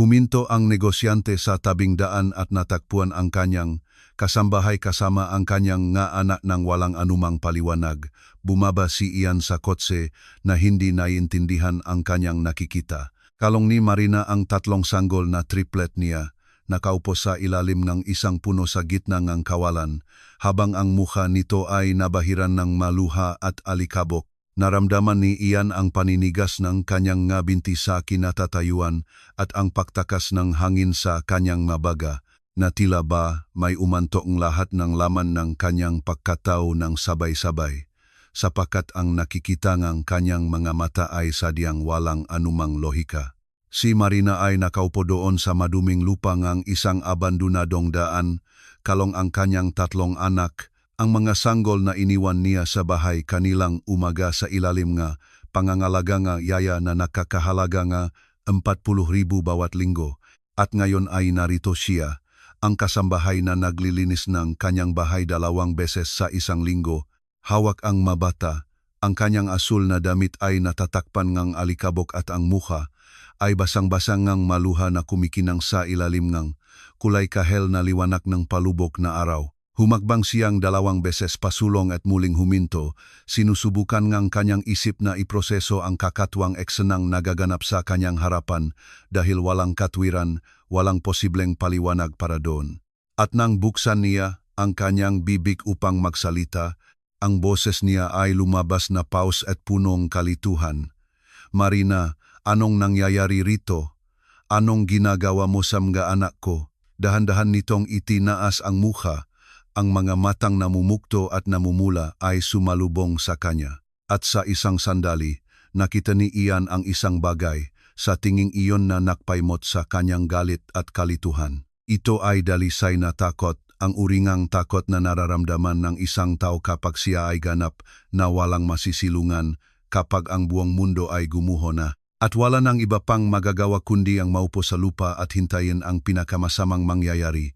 Huminto ang negosyante sa tabing daan at natakpuan ang kanyang kasambahay kasama ang kanyang nga anak ng walang anumang paliwanag. Bumaba si Ian sa kotse na hindi naiintindihan ang kanyang nakikita. Kalong ni Marina ang tatlong sanggol na triplet niya, nakaupo sa ilalim ng isang puno sa gitna ng kawalan, habang ang mukha nito ay nabahiran ng maluha at alikabok. Naramdaman ni Ian ang paninigas ng kanyang nga binti sa kinatatayuan at ang paktakas ng hangin sa kanyang mabaga, na tila ba may umantong lahat ng laman ng kanyang pagkatao ng sabay-sabay, sapagkat ang nakikita ng kanyang mga mata ay sadyang walang anumang lohika. Si Marina ay nakaupo doon sa maduming lupa ng isang abandonadong daan, kalong ang kanyang tatlong anak, ang mga sanggol na iniwan niya sa bahay kanilang umaga sa ilalim nga pangangalaga nga yaya na nakakahalaga nga 40,000 bawat linggo, at ngayon ay narito siya, ang kasambahay na naglilinis ng kanyang bahay 2 beses sa isang linggo, hawak ang mabata, ang kanyang asul na damit ay natatakpan ngang alikabok at ang mukha ay basang-basang ngang maluha na kumikinang sa ilalim ng kulay kahel na liwanag ng palubok na araw. Humakbang siyang 2 beses pasulong at muling huminto, sinusubukan ngang kanyang isip na iproseso ang kakatwang eksenang nagaganap sa kanyang harapan dahil walang katwiran, walang posibleng paliwanag para doon. At nang buksan niya ang kanyang bibig upang magsalita, ang boses niya ay lumabas na paus at punong kalituhan. "Marina, anong nangyayari rito? Anong ginagawa mo sa mga anak ko?" Dahan-dahan nitong itinaas ang mukha. Ang mga matang namumukto at namumula ay sumalubong sa kanya. At sa isang sandali, nakita ni Ian ang isang bagay, sa tinging iyon na nakpaimot sa kanyang galit at kalituhan. Ito ay dalisay na takot, ang uringang takot na nararamdaman ng isang tao kapag siya ay ganap na walang masisilungan, kapag ang buong mundo ay gumuho na. At wala nang iba pang magagawa kundi ang maupo sa lupa at hintayin ang pinakamasamang mangyayari.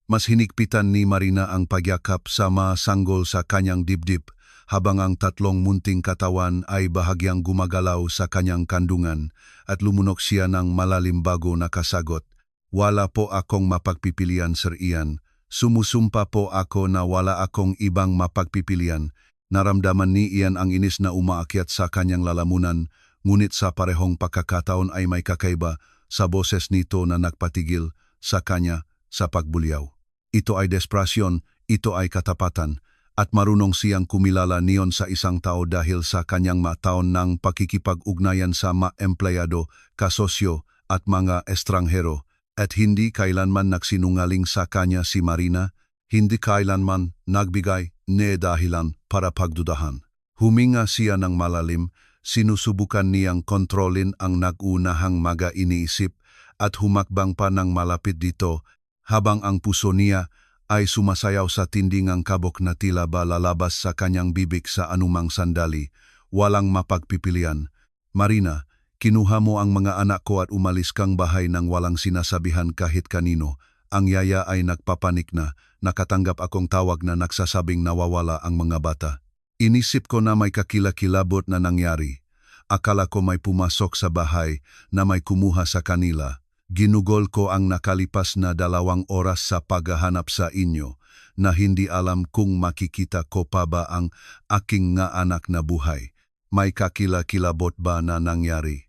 Mas hinigpitan ni Marina ang pagyakap sa mga sanggol sa kanyang dibdib, habang ang tatlong munting katawan ay bahagyang gumagalaw sa kanyang kandungan, at lumunok siya ng malalim bago nakasagot. "Wala po akong mapagpipilian, Sir Ian. Sumusumpa po ako na wala akong ibang mapagpipilian." Naramdaman ni Ian ang inis na umaakyat sa kanyang lalamunan, ngunit sa parehong pagkakataon ay may kakaiba sa boses nito na nagpatigil sa kanya sa pagbulyaw. Ito ay desperasyon, ito ay katapatan, at marunong siyang kumilala niyon sa isang tao dahil sa kanyang mataon ng pakikipag-ugnayan sa mga empleyado, kasosyo at mga estranghero, at hindi kailanman nagsinungaling sa kanya si Marina, hindi kailanman nagbigay ni dahilan para pagdudahan. Huminga siya ng malalim, sinusubukan niyang kontrolin ang nagunahang mga iniisip at humakbang pa ng malapit dito, habang ang puso niya ay sumasayaw sa tindingang kabok na tila ba lalabas sa kanyang bibig sa anumang sandali, walang mapagpipilian. "Marina, kinuha mo ang mga anak ko at umalis kang bahay nang walang sinasabihan kahit kanino." Ang yaya ay nagpapanik na, nakatanggap akong tawag na nagsasabing nawawala ang mga bata. Inisip ko na may kakilakilabot na nangyari. Akala ko may pumasok sa bahay na may kumuha sa kanila. Ginugol ko ang nakalipas na 2 oras sa paghahanap sa inyo, na hindi alam kung makikita ko pa ba ang aking nga anak na buhay. May kakilakilabot ba na nangyari?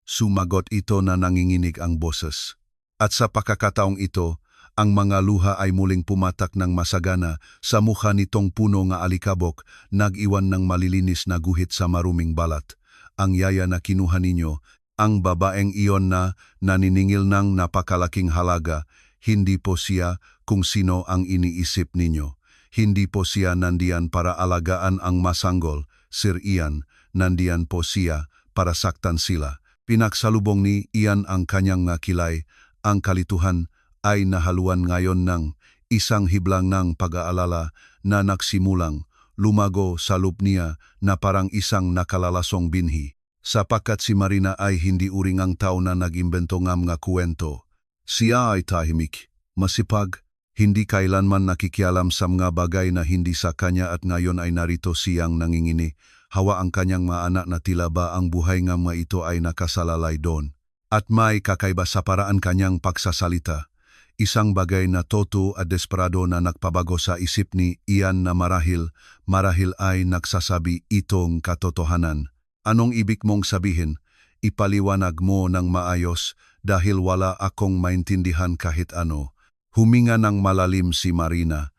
Sumagot ito na nanginginig ang boses. At sa pagkakataong ito, ang mga luha ay muling pumatak ng masagana sa mukha nitong puno nga alikabok, nag-iwan ng malilinis na guhit sa maruming balat. "Ang yaya na kinuha ninyo, ang babaeng iyon na naniningil ng napakalaking halaga, hindi po siya kung sino ang iniisip ninyo. Hindi po siya nandiyan para alagaan ang masanggol, Sir Ian, nandiyan po siya para saktan sila." Pinaksalubong ni Ian ang kanyang kilay. Ang kalituhan ay nahaluan ngayon ng isang hiblang ng pag-aalala na nagsimulang lumago sa loob niya na parang isang nakalalasong binhi. Sapagkat si Marina ay hindi uringang tao na nag-imbento ng mga kwento. Siya ay tahimik, masipag, hindi kailanman nakikialam sa mga bagay na hindi sa kanya, at ngayon ay narito siyang nangingini. Hawa ang kanyang mga anak na tila ba ang buhay ng mga ito ay nakasalalay doon. At may kakaiba sa paraan kanyang pagsasalita. Isang bagay na toto at desperado na nagpabago sa isip ni Ian na marahil ay nagsasabi itong katotohanan. Anong ibig mong sabihin? Ipaliwanag mo ng maayos dahil wala akong maintindihan kahit ano. Huminga ng malalim si Marina.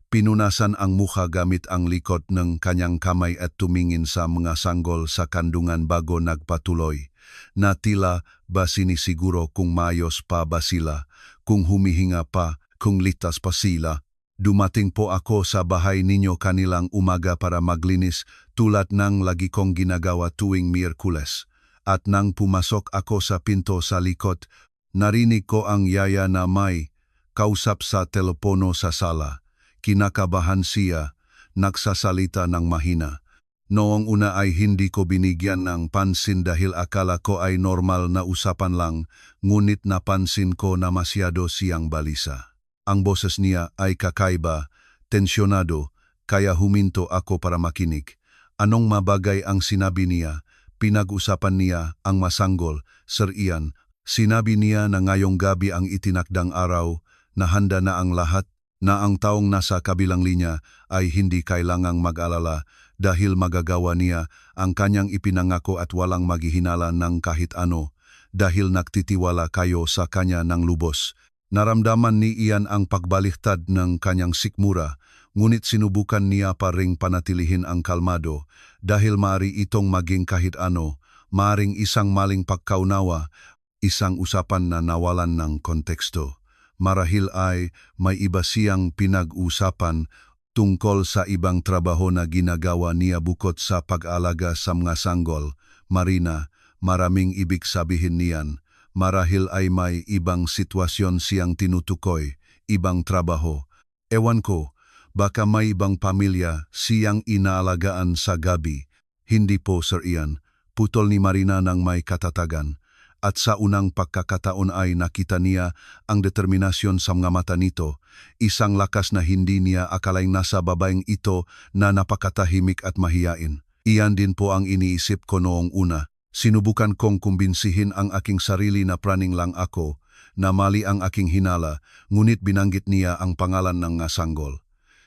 Pinunasan ang mukha gamit ang likod ng kanyang kamay at tumingin sa mga sanggol sa kandungan bago nagpatuloy. Na tila ba sinisiguro kung maayos pa ba sila, kung humihinga pa, kung ligtas pa sila. Dumating po ako sa bahay ninyo kanilang umaga para maglinis tulad ng lagi kong ginagawa tuwing Miyerkules. At nang pumasok ako sa pinto sa likod, narinig ko ang yaya na may kausap sa telepono sa sala. Kinakabahan siya, nagsasalita ng mahina. Noong una ay hindi ko binigyan ng pansin dahil akala ko ay normal na usapan lang, ngunit napansin ko na masyado siyang balisa. Ang boses niya ay kakaiba, tensyonado, kaya huminto ako para makinig. Anong mabagay ang sinabi niya? Pinag-usapan niya ang masanggol, Sir Ian. Sinabi niya na ngayong gabi ang itinakdang araw, na handa na ang lahat, na ang taong nasa kabilang linya ay hindi kailangang mag-alala dahil magagawa niya ang kanyang ipinangako at walang maghihinala ng kahit ano dahil nagtitiwala kayo sa kanya ng lubos. Naramdaman ni Ian ang pagbaliktad ng kanyang sikmura, ngunit sinubukan niya pa ring panatilihin ang kalmado dahil maaari itong maging kahit ano, maaring isang maling pagkaunawa, isang usapan na nawalan ng konteksto. Marahil ay may iba siyang pinag-usapan tungkol sa ibang trabaho na ginagawa niya bukod sa pag-alaga sa mga sanggol. Marina, maraming ibig sabihin niyan. Marahil ay may ibang sitwasyon siyang tinutukoy, ibang trabaho. Ewan ko, baka may ibang pamilya siyang inaalagaan sa gabi. Hindi po, Sir Ian. Putol ni Marina ng may katatagan. At sa unang pagkakataon ay nakita niya ang determinasyon sa mga mata nito, isang lakas na hindi niya akalaing nasa babaeng ito na napakatahimik at mahiyain. Iyan din po ang iniisip ko noong una. Sinubukan kong kumbinsihin ang aking sarili na praning lang ako, na mali ang aking hinala, ngunit binanggit niya ang pangalan ng sanggol.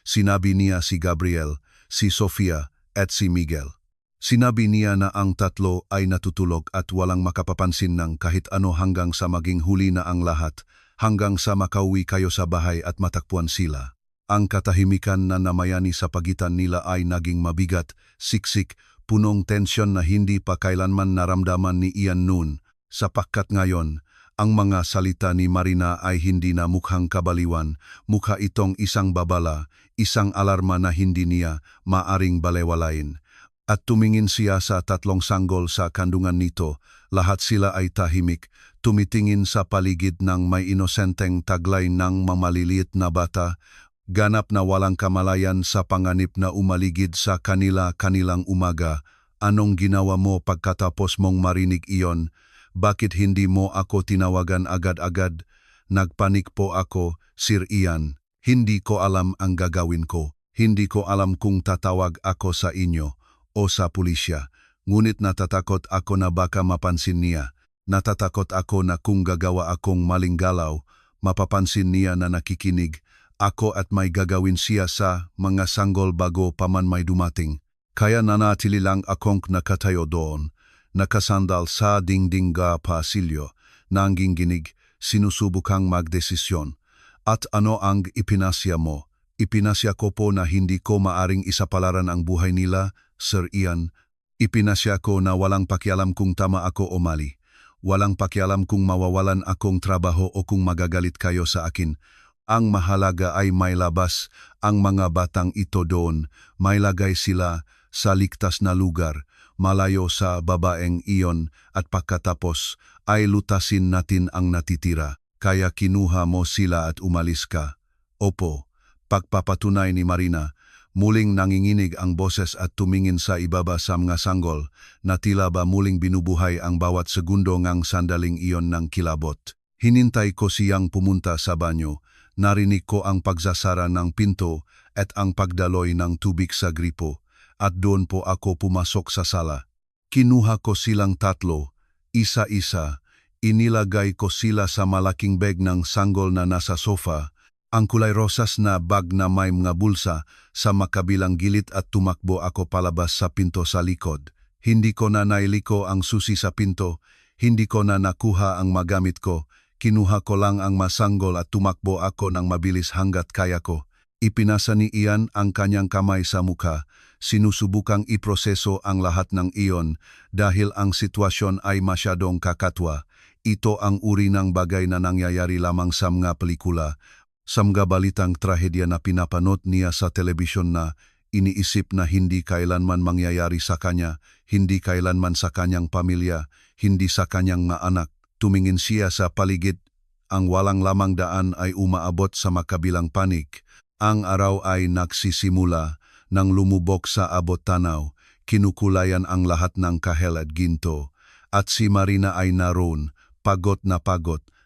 Sinabi niya si Gabriel, si Sofia at si Miguel. Sinabi niya na ang tatlo ay natutulog at walang makapapansin ng kahit ano hanggang sa maging huli na ang lahat, hanggang sa makauwi kayo sa bahay at matakpuan sila. Ang katahimikan na namayani sa pagitan nila ay naging mabigat, siksik, punong tensyon na hindi pa kailanman naramdaman ni Ian noon, sapagkat ngayon, ang mga salita ni Marina ay hindi na mukhang kabaliwan, mukha itong isang babala, isang alarma na hindi niya maaring balewalain. At tumingin siya sa tatlong sanggol sa kandungan nito, lahat sila ay tahimik, tumitingin sa paligid ng may inosenteng taglay ng mamaliliit na bata, ganap na walang kamalayan sa panganib na umaligid sa kanilang umaga. Anong ginawa mo pagkatapos mong marinig iyon? Bakit hindi mo ako tinawagan agad-agad? Nagpanik po ako, Sir Ian. Hindi ko alam ang gagawin ko. Hindi ko alam kung tatawag ako sa inyo o sa pulisya, ngunit natatakot ako na baka mapansin niya. Natatakot ako na kung gagawa akong maling galaw, mapapansin niya na nakikinig ako at may gagawin siya sa mga sanggol bago pa man may dumating. Kaya nanatili lang akong nakatayo doon, nakasandal sa dingding ga pasilyo, nanginginig, sinusubukang magdesisyon. At ano ang ipinasya mo? Ipinasya ko po na hindi ko maaring isapalaran ang buhay nila, Sir Ian. Ipinasya ko na walang pakialam kung tama ako o mali. Walang pakialam kung mawawalan akong trabaho o kung magagalit kayo sa akin. Ang mahalaga ay may labas ang mga batang ito doon, may lagay sila sa ligtas na lugar, malayo sa babaeng iyon at pagkatapos ay lutasin natin ang natitira. Kaya kinuha mo sila at umalis ka. Opo, pagpapatunay ni Marina. Muling nanginginig ang boses at tumingin sa ibaba sa mga sanggol na tila ba muling binubuhay ang bawat segundo ngang sandaling iyon ng kilabot. Hinintay ko siyang pumunta sa banyo, narinig ko ang pagsasara ng pinto at ang pagdaloy ng tubig sa gripo, at doon po ako pumasok sa sala. Kinuha ko silang tatlo, isa-isa, Inilagay ko sila sa malaking bag ng sanggol na nasa sofa, ang kulay rosas na bag na may mga bulsa sa makabilang gilid at tumakbo ako palabas sa pinto sa likod. Hindi ko na nailiko ang susi sa pinto, hindi ko na nakuha ang magamit ko, kinuha ko lang ang masanggol at tumakbo ako ng mabilis hanggat kaya ko. Ipinasa ni Ian ang kanyang kamay sa mukha, sinusubukang iproseso ang lahat ng iyon dahil ang sitwasyon ay masyadong kakatwa. Ito ang uri ng bagay na nangyayari lamang sa mga pelikula, sa mga balitang trahedya na pinapanood niya sa telebisyon na iniisip na hindi kailanman mangyayari sa kanya, hindi kailanman sa kanyang pamilya, hindi sa kanyang mga anak. Tumingin siya sa paligid, ang walang lamang daan ay umaabot sa makabilang panig. Ang araw ay nagsisimula nang lumubog sa abot tanaw, kinukulayan ang lahat ng kahel at ginto, at si Marina ay naroon, pagod,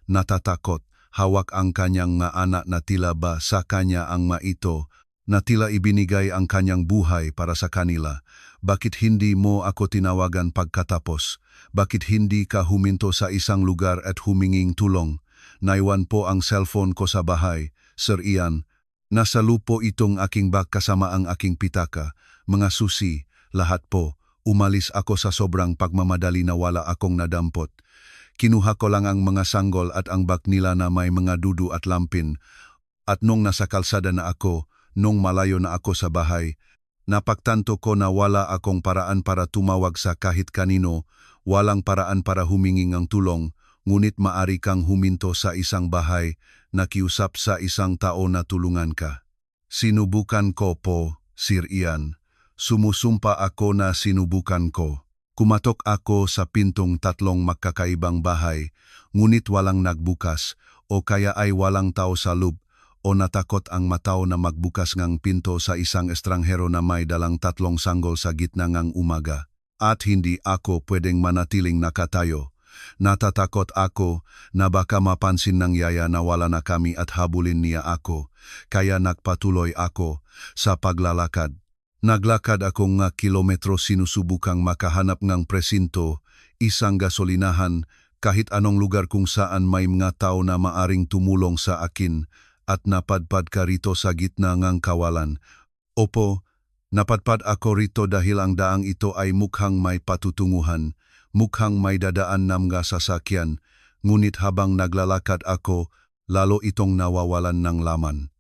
natatakot, hawak ang kanyang nga anak na tila ba sa kanya ang maito, na tila ibinigay ang kanyang buhay para sa kanila. Bakit hindi mo ako tinawagan pagkatapos? Bakit hindi ka huminto sa isang lugar at huminging tulong? Naiwan po ang cellphone ko sa bahay, Sir Ian. Nasa lupo itong aking bag kasama ang aking pitaka, mga susi, lahat po. Umalis ako sa sobrang pagmamadali na wala akong nadampot. Kinuha ko lang ang mga sanggol at ang bag nila na may mga dudu at lampin. At nung nasa kalsada na ako, nung malayo na ako sa bahay, napagtanto ko na wala akong paraan para tumawag sa kahit kanino, walang paraan para huminging ang tulong, ngunit maari kang huminto sa isang bahay, nakiusap sa isang tao na tulungan ka. Sinubukan ko po, Sir Ian. Sumusumpa ako na sinubukan ko. Kumatok ako sa pintong tatlong magkakaibang bahay, ngunit walang nagbukas, o kaya ay walang tao sa loob, o natakot ang matao na magbukas ngang pinto sa isang estranghero na may dalang tatlong sanggol sa gitna ngang umaga. At hindi ako pwedeng manatiling nakatayo. Natatakot ako na baka mapansin ng yaya na wala na kami at habulin niya ako, kaya nagpatuloy ako sa paglalakad. Naglakad ako nga kilometro sinusubukang makahanap ng presinto, isang gasolinahan, kahit anong lugar kung saan may mga tao na maaring tumulong sa akin, at napadpad ka rito sa gitna ngang kawalan. Opo, napadpad ako rito dahil ang daang ito ay mukhang may patutunguhan, mukhang may dadaan ng mga sasakyan, ngunit habang naglalakad ako, lalo itong nawawalan ng laman.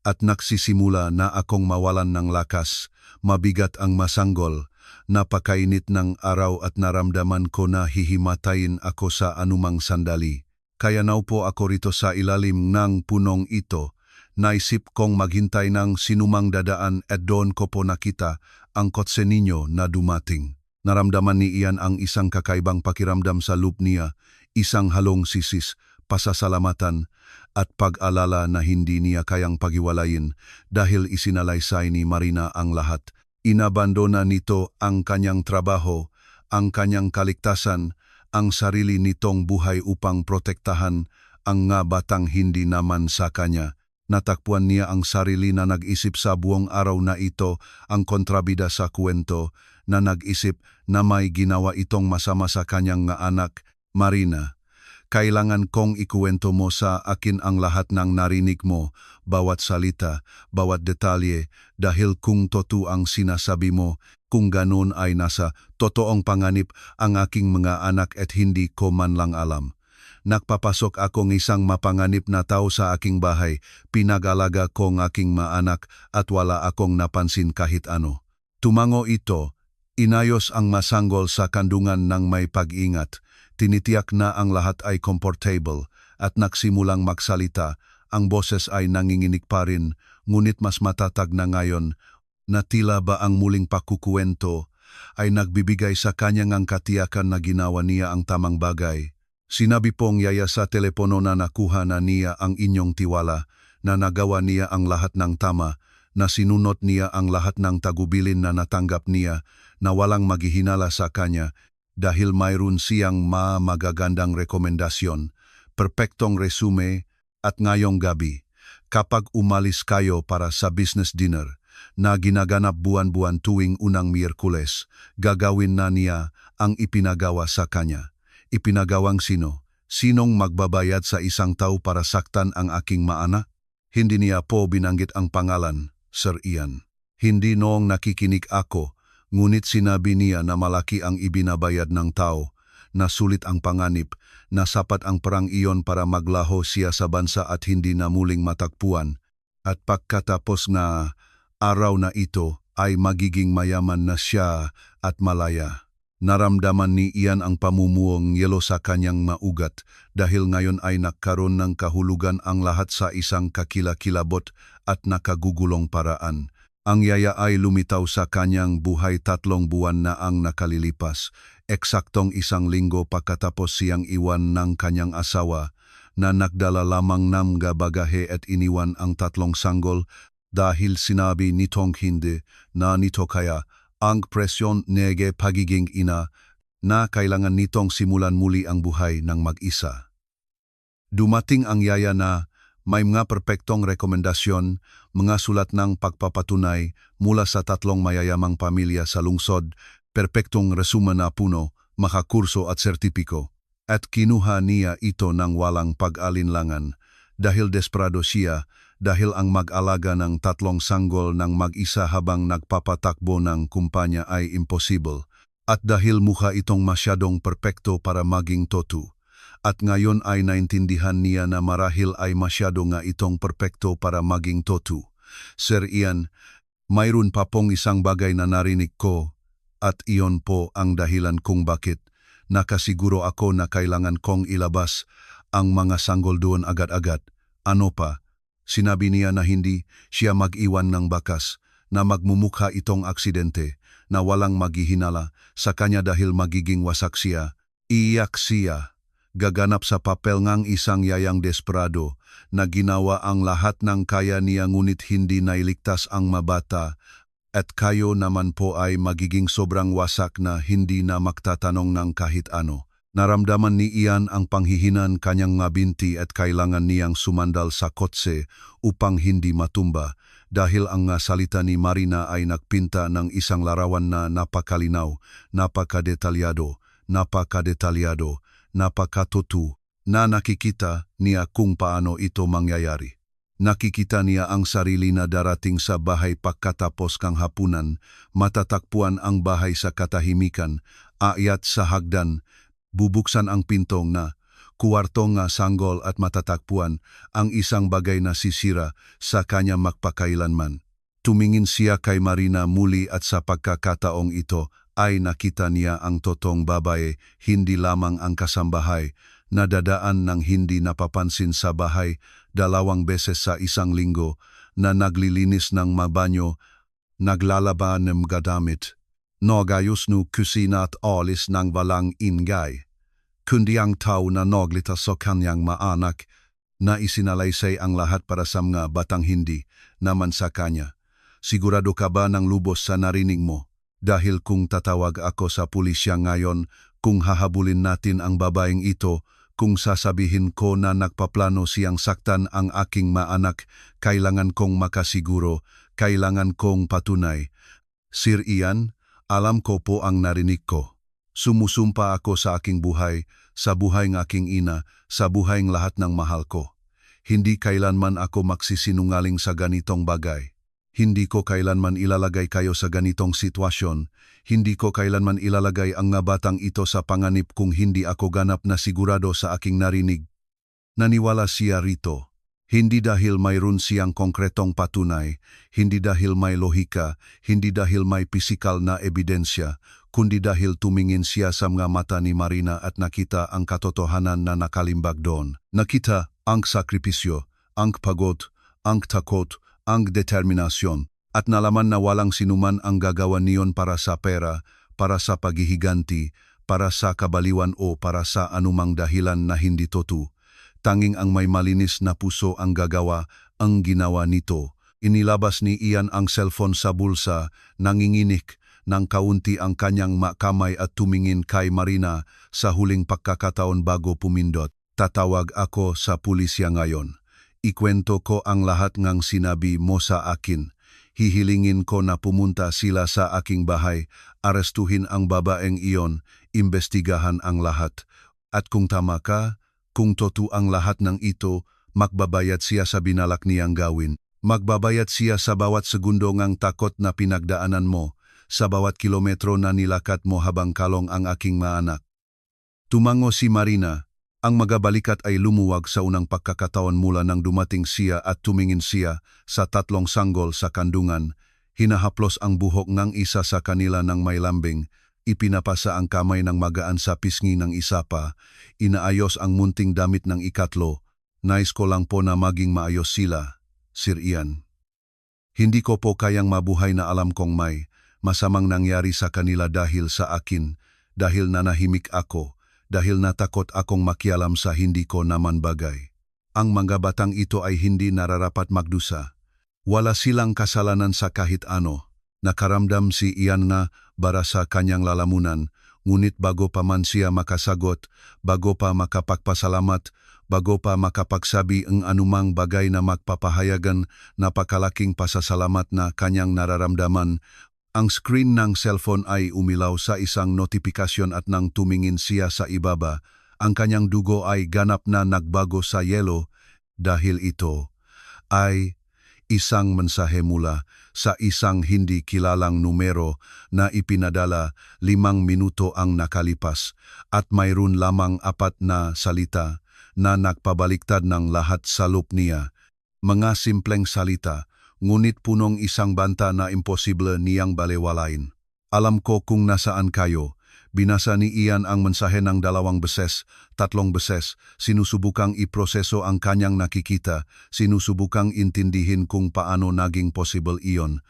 At nagsisimula na akong mawalan ng lakas, mabigat ang masanggol, napakainit ng araw at naramdaman ko na hihimatayin ako sa anumang sandali. Kaya naupo ako rito sa ilalim ng punong ito, naisip kong maghintay ng sinumang dadaan at doon ko po nakita ang kotse ninyo na dumating. Naramdaman ni Ian ang isang kakaibang pakiramdam sa loob niya, isang halong sisis, pasasalamatan, at pag-alala na hindi niya kayang paghiwalayin dahil isinalaysay ni Marina ang lahat. Inabandona nito ang kanyang trabaho, ang kanyang kaligtasan, ang sarili nitong buhay upang protektahan ang nga batang hindi naman sa kanya. Natakpuan niya ang sarili na nag-isip sa buong araw na ito ang kontrabida sa kwento, na nag-isip na may ginawa itong masama sa kanyang nga anak, Marina. Kailangan kong ikuwento mo sa akin ang lahat ng narinig mo, bawat salita, bawat detalye, dahil kung totoo ang sinasabi mo, kung ganun ay nasa totoong panganib ang aking mga anak at hindi ko man lang alam. Nagpapasok akong isang mapanganib na tao sa aking bahay, pinag-alaga ko ang aking mga anak at wala akong napansin kahit ano. Tumango ito, inayos ang masanggol sa kandungan ng may pag-ingat, tinitiyak na ang lahat ay comfortable at nagsimulang magsalita, ang boses ay nanginginig pa rin, ngunit mas matatag na ngayon, na tila ba ang muling pakukuwento ay nagbibigay sa kanyang ang katiyakan na ginawa niya ang tamang bagay. Sinabi pong yaya sa telepono na nakuha na niya ang inyong tiwala, na nagawa niya ang lahat ng tama, na sinunod niya ang lahat ng tagubilin na natanggap niya, na walang maghihinala sa kanya, dahil mayroon siyang magagandang rekomendasyon, perpektong resume, at ngayong gabi, kapag umalis kayo para sa business dinner, na ginaganap buwan-buwan tuwing unang Miyerkules, gagawin na niya ang ipinagawa sa kanya. Ipinagawang sino? Sinong magbabayad sa isang tao para saktan ang aking maana? Hindi niya po binanggit ang pangalan, Sir Ian. Hindi noong nakikinig ako, ngunit sinabi niya na malaki ang ibinabayad ng tao, na sulit ang panganib, na sapat ang perang iyon para maglaho siya sa bansa at hindi na muling matakpuan. At pagkatapos na araw na ito ay magiging mayaman na siya at malaya. Naramdaman ni Ian ang pamumuong yelo sa kanyang maugat dahil ngayon ay nagkaroon ng kahulugan ang lahat sa isang kakilakilabot at nakagugulong paraan. Ang yaya ay lumitaw sa kanyang buhay 3 buwan na ang nakalilipas, eksaktong 1 linggo pagkatapos siyang iwan ng kanyang asawa na nagdala lamang ng bagahe at iniwan ang 3 sanggol dahil sinabi nitong hindi na nito kaya ang presyon nege pagiging ina na kailangan nitong simulan muli ang buhay ng mag-isa. Dumating ang yaya na may mga perpektong rekomendasyon, mga sulat ng pagpapatunay mula sa 3 mayayamang pamilya sa lungsod, perpektong resume na puno, makakurso at sertipiko. At kinuha niya ito ng walang pag-alinlangan dahil desperado siya, dahil ang mag-alaga ng 3 sanggol ng mag-isa habang nagpapatakbo ng kumpanya ay imposible, at dahil mukha itong masyadong perpekto para maging totoo. At ngayon ay naintindihan niya na marahil ay masyado nga itong perpekto para maging totoo. Sir Ian, mayroon pa pong isang bagay na narinig ko, at iyon po ang dahilan kung bakit nakasiguro ako na kailangan kong ilabas ang mga sanggol doon agad-agad. Ano pa? Sinabi niya na hindi siya mag-iwan ng bakas, na magmumukha itong aksidente, na walang maghihinala sa kanya dahil magiging wasak siya. Iyak siya, gaganap sa papel ngang isang yayang desperado, na ginawa ang lahat ng kaya niya ngunit hindi nailigtas ang mabata, at kayo naman po ay magiging sobrang wasak na hindi na magtatanong ng kahit ano. Naramdaman ni Ian ang panghihinan kanyang binti at kailangan niyang sumandal sa kotse upang hindi matumba dahil ang salita ni Marina ay nagpinta ng isang larawan na napakalinaw, napakadetalyado, napakatotoo, na nakikita niya kung paano ito mangyayari. Nakikita niya ang sarili na darating sa bahay pagkatapos kang hapunan, matatakpuan ang bahay sa katahimikan, akyat sa hagdan, bubuksan ang pintong na kuwartong sanggol at matatakpuan ang isang bagay na sisira sa kanya magpakailanman. Tumingin siya kay Marina muli at sa pagkakataong ito ay nakita niya ang totoong babae, hindi lamang ang kasambahay, na dadaan ng hindi napapansin sa bahay 2 beses sa 1 linggo, na naglilinis ng mabanyo, naglalaba ng gadamit, nagayos no kusina at alis ng walang ingay. Kundi ang tao na naglitas sa kanyang maanak, na isinalaysay ang lahat para sa mga batang hindi naman sa kanya. Sigurado ka ba ng lubos sa narinig mo? Dahil kung tatawag ako sa pulisya ngayon, kung hahabulin natin ang babaeng ito, kung sasabihin ko na nagpaplano siyang saktan ang aking maanak, kailangan kong makasiguro, kailangan kong patunay. Sir Ian, alam ko po ang narinig ko. Sumusumpa ako sa aking buhay, sa buhay ng aking ina, sa buhay ng lahat ng mahal ko. Hindi kailanman ako magsisinungaling sa ganitong bagay. Hindi ko kailanman ilalagay kayo sa ganitong sitwasyon. Hindi ko kailanman ilalagay ang batang ito sa panganib kung hindi ako ganap na sigurado sa aking narinig. Naniwala siya rito. Hindi dahil mayroon siyang konkretong patunay, hindi dahil may lohika, hindi dahil may pisikal na ebidensya, kundi dahil tumingin siya sa mga mata ni Marina at nakita ang katotohanan na nakalimbag doon. Nakita ang sakripisyo, ang pagod, ang takot, ang determinasyon, at nalaman na walang sinuman ang gagawa niyon para sa pera, para sa paghihiganti, para sa kabaliwan o para sa anumang dahilan na hindi totoo. Tanging ang may malinis na puso ang gagawa ang ginawa nito. Inilabas ni Ian ang cellphone sa bulsa, nanginginik ng kaunti ang kanyang kamay at tumingin kay Marina sa huling pagkakataon bago pumindot. Tatawag ako sa pulisya ngayon. Ikwento ko ang lahat ng sinabi mo sa akin. Hihilingin ko na pumunta sila sa aking bahay, arestuhin ang babaeng iyon, imbestigahan ang lahat. At kung tama ka, Kung totoo ang lahat ng ito, magbabayad siya sa binalak niyang gawin. Magbabayad siya sa bawat segundo ngang takot na pinagdaanan mo, sa bawat kilometro na nilakat mo habang kalong ang aking maanak. Tumango si Marina. Ang magabalikat ay lumuwag sa unang pagkakataon mula nang dumating siya at tumingin siya sa tatlong sanggol sa kandungan. Hinahaplos ang buhok ng isa sa kanila ng may lambing. Ipinapasa ang kamay ng magaan sa pisngi ng isa pa. Inaayos ang munting damit ng ikatlo. Nais ko lang po na maging maayos sila, Sir Ian. Hindi ko po kayang mabuhay na alam kong may masamang nangyari sa kanila dahil sa akin, dahil nanahimik ako, dahil natakot akong makialam sa hindi ko naman bagay. Ang mga batang ito ay hindi nararapat magdusa. Wala silang kasalanan sa kahit ano. Nakaramdam si Ian na para sa kanyang lalamunan, ngunit bago pa man siya makasagot, bago pa makapagpasalamat, bago pa makapagsabi ang anumang bagay na magpapahayagan napakalaking pasasalamat na kanyang nararamdaman, ang screen ng cellphone ay umilaw sa isang notifikasyon at nang tumingin siya sa ibaba, ang kanyang dugo ay ganap na nagbago sa yelo dahil ito ay isang mensahe mula sa isang hindi kilalang numero na ipinadala 5 minuto ang nakalipas at mayroon lamang 4 na salita na nagpabaliktad ng lahat sa loob niya. Mga simpleng salita, ngunit punong isang banta na imposible niyang balewalain. Alam ko kung nasaan kayo. Binasa ni Ian ang mensahe ng 2 beses, 3 beses, sinusubukang iproseso ang kanyang nakikita, sinusubukang intindihin kung paano naging possible iyon.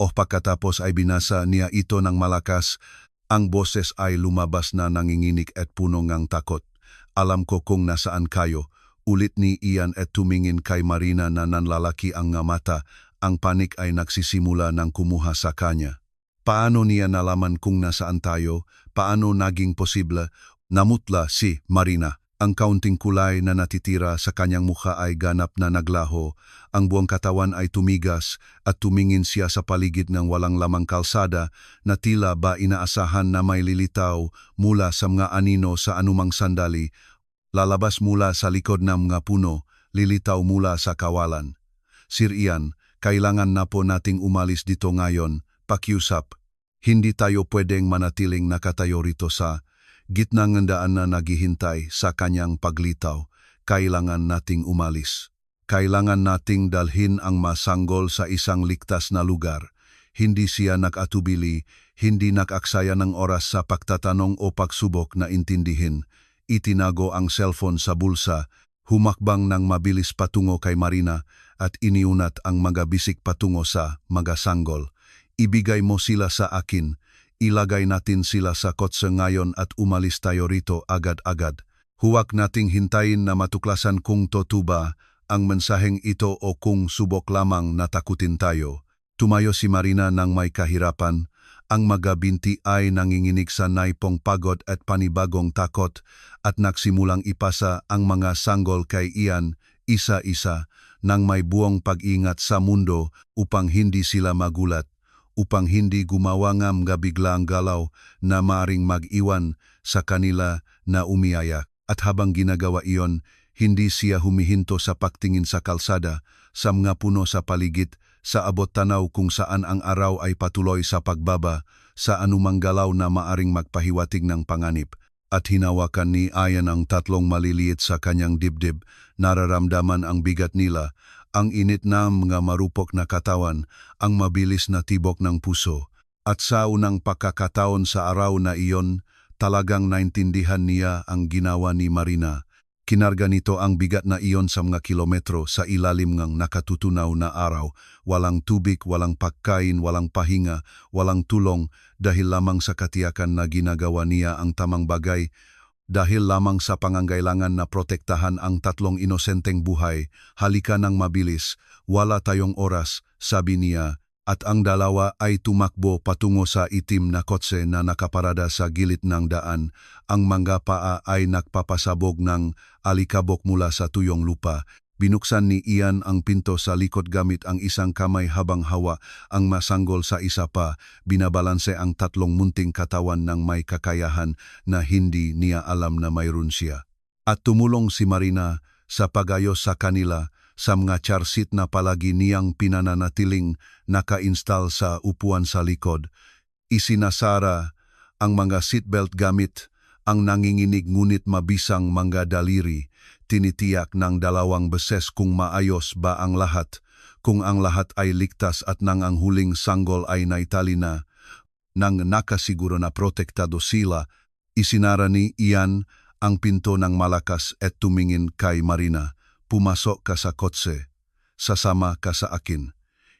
O pagkatapos ay binasa niya ito ng malakas, ang boses ay lumabas na nanginginig at puno ng takot. Alam ko kung nasaan kayo, ulit ni Ian at tumingin kay Marina na nanlalaki ang mata, ang panik ay nagsisimula ng kumuha sa kanya. Paano niya nalaman kung nasaan tayo? Paano naging posible? Namutla si Marina. Ang kaunting kulay na natitira sa kanyang mukha ay ganap na naglaho. Ang buong katawan ay tumigas at tumingin siya sa paligid ng walang lamang kalsada na tila ba inaasahan na may lilitaw mula sa mga anino sa anumang sandali. Lalabas mula sa likod ng mga puno, lilitaw mula sa kawalan. Sir Ian, kailangan na po nating umalis dito ngayon. Pakiusap, hindi tayo pwedeng manatiling nakatayo rito sa gitna ng daan na naghihintay sa kanyang paglitaw. Kailangan nating umalis. Kailangan nating dalhin ang masanggol sa isang ligtas na lugar. Hindi siya nag-atubili, hindi nag-aksaya ng oras sa pagtatanong o pagsubok na intindihin. Itinago ang cellphone sa bulsa, humakbang ng mabilis patungo kay Marina at iniunat ang mga bisik patungo sa mga sanggol. Ibigay mo sila sa akin, ilagay natin sila sa kotse ngayon at umalis tayo rito agad-agad. Huwag nating hintayin na matuklasan kung totoo ba ang mensaheng ito o kung subok lamang natakutin tayo. Tumayo si Marina ng may kahirapan, ang mga binti ay nanginginig sa naipong pagod at panibagong takot at nagsimulang ipasa ang mga sanggol kay Ian, isa-isa, nang may buong pag-ingat sa mundo upang hindi sila magulat, upang hindi gumawa ng mga biglaang galaw na maaring mag-iwan sa kanila na umiiyak. At habang ginagawa iyon, hindi siya humihinto sa pagtingin sa kalsada, sa mga puno sa paligid, sa abot tanaw kung saan ang araw ay patuloy sa pagbaba, sa anumang galaw na maaring magpahiwatig ng panganib. At hinawakan ni Ian ang 3 maliliit sa kanyang dibdib, nararamdaman ang bigat nila, ang init na mga marupok na katawan, ang mabilis na tibok ng puso. At sa unang pagkakataon sa araw na iyon, talagang naintindihan niya ang ginawa ni Marina. Kinarga nito ang bigat na iyon sa mga kilometro sa ilalim ng nakatutunaw na araw, walang tubig, walang pagkain, walang pahinga, walang tulong, dahil lamang sa katiyakan na ginagawa niya ang tamang bagay, dahil lamang sa pangangailangan na protektahan ang 3 inosenteng buhay. Halika ng mabilis, wala tayong oras, sabi niya, at ang 2 ay tumakbo patungo sa itim na kotse na nakaparada sa gilid ng daan. Ang mga paa ay nagpapasabog ng alikabok mula sa tuyong lupa. Binuksan ni Ian ang pinto sa likod gamit ang isang kamay habang hawa ang masanggol sa isa pa. Binabalanse ang 3 munting katawan ng may kakayahan na hindi niya alam na mayroon siya. At tumulong si Marina sa pag-ayos sa kanila sa mga charsit na palagi niyang pinananatiling naka-install sa upuan sa likod. Isinasara ang mga seatbelt gamit ang nanginginig ngunit mabisang mga daliri. Tinitiyak ng 2 beses kung maayos ba ang lahat, kung ang lahat ay ligtas at nang ang huling sanggol ay naitali na. Nang nakasiguro na protektado sila, isinara ni Ian ang pinto ng malakas at tumingin kay Marina. Pumasok ka sa kotse. Sasama ka sa akin.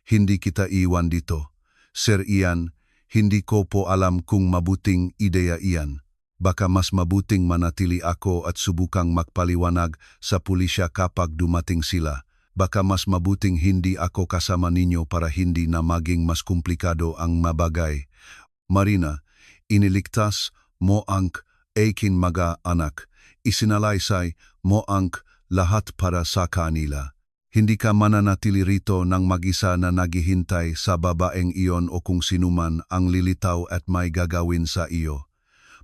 Hindi kita iwan dito. Sir Ian, hindi ko po alam kung mabuting ideya iyan. Baka mas mabuting manatili ako at subukang magpaliwanag sa pulisya kapag dumating sila. Baka mas mabuting hindi ako kasama ninyo para hindi na maging mas komplikado ang mabagay. Marina, iniligtas mo ang aking mga anak. Isinalaysay mo ang lahat para sa kanila. Hindi ka mananatili rito ng mag-isa na naghihintay sa babaeng iyon o kung sinuman ang lilitaw at may gagawin sa iyo.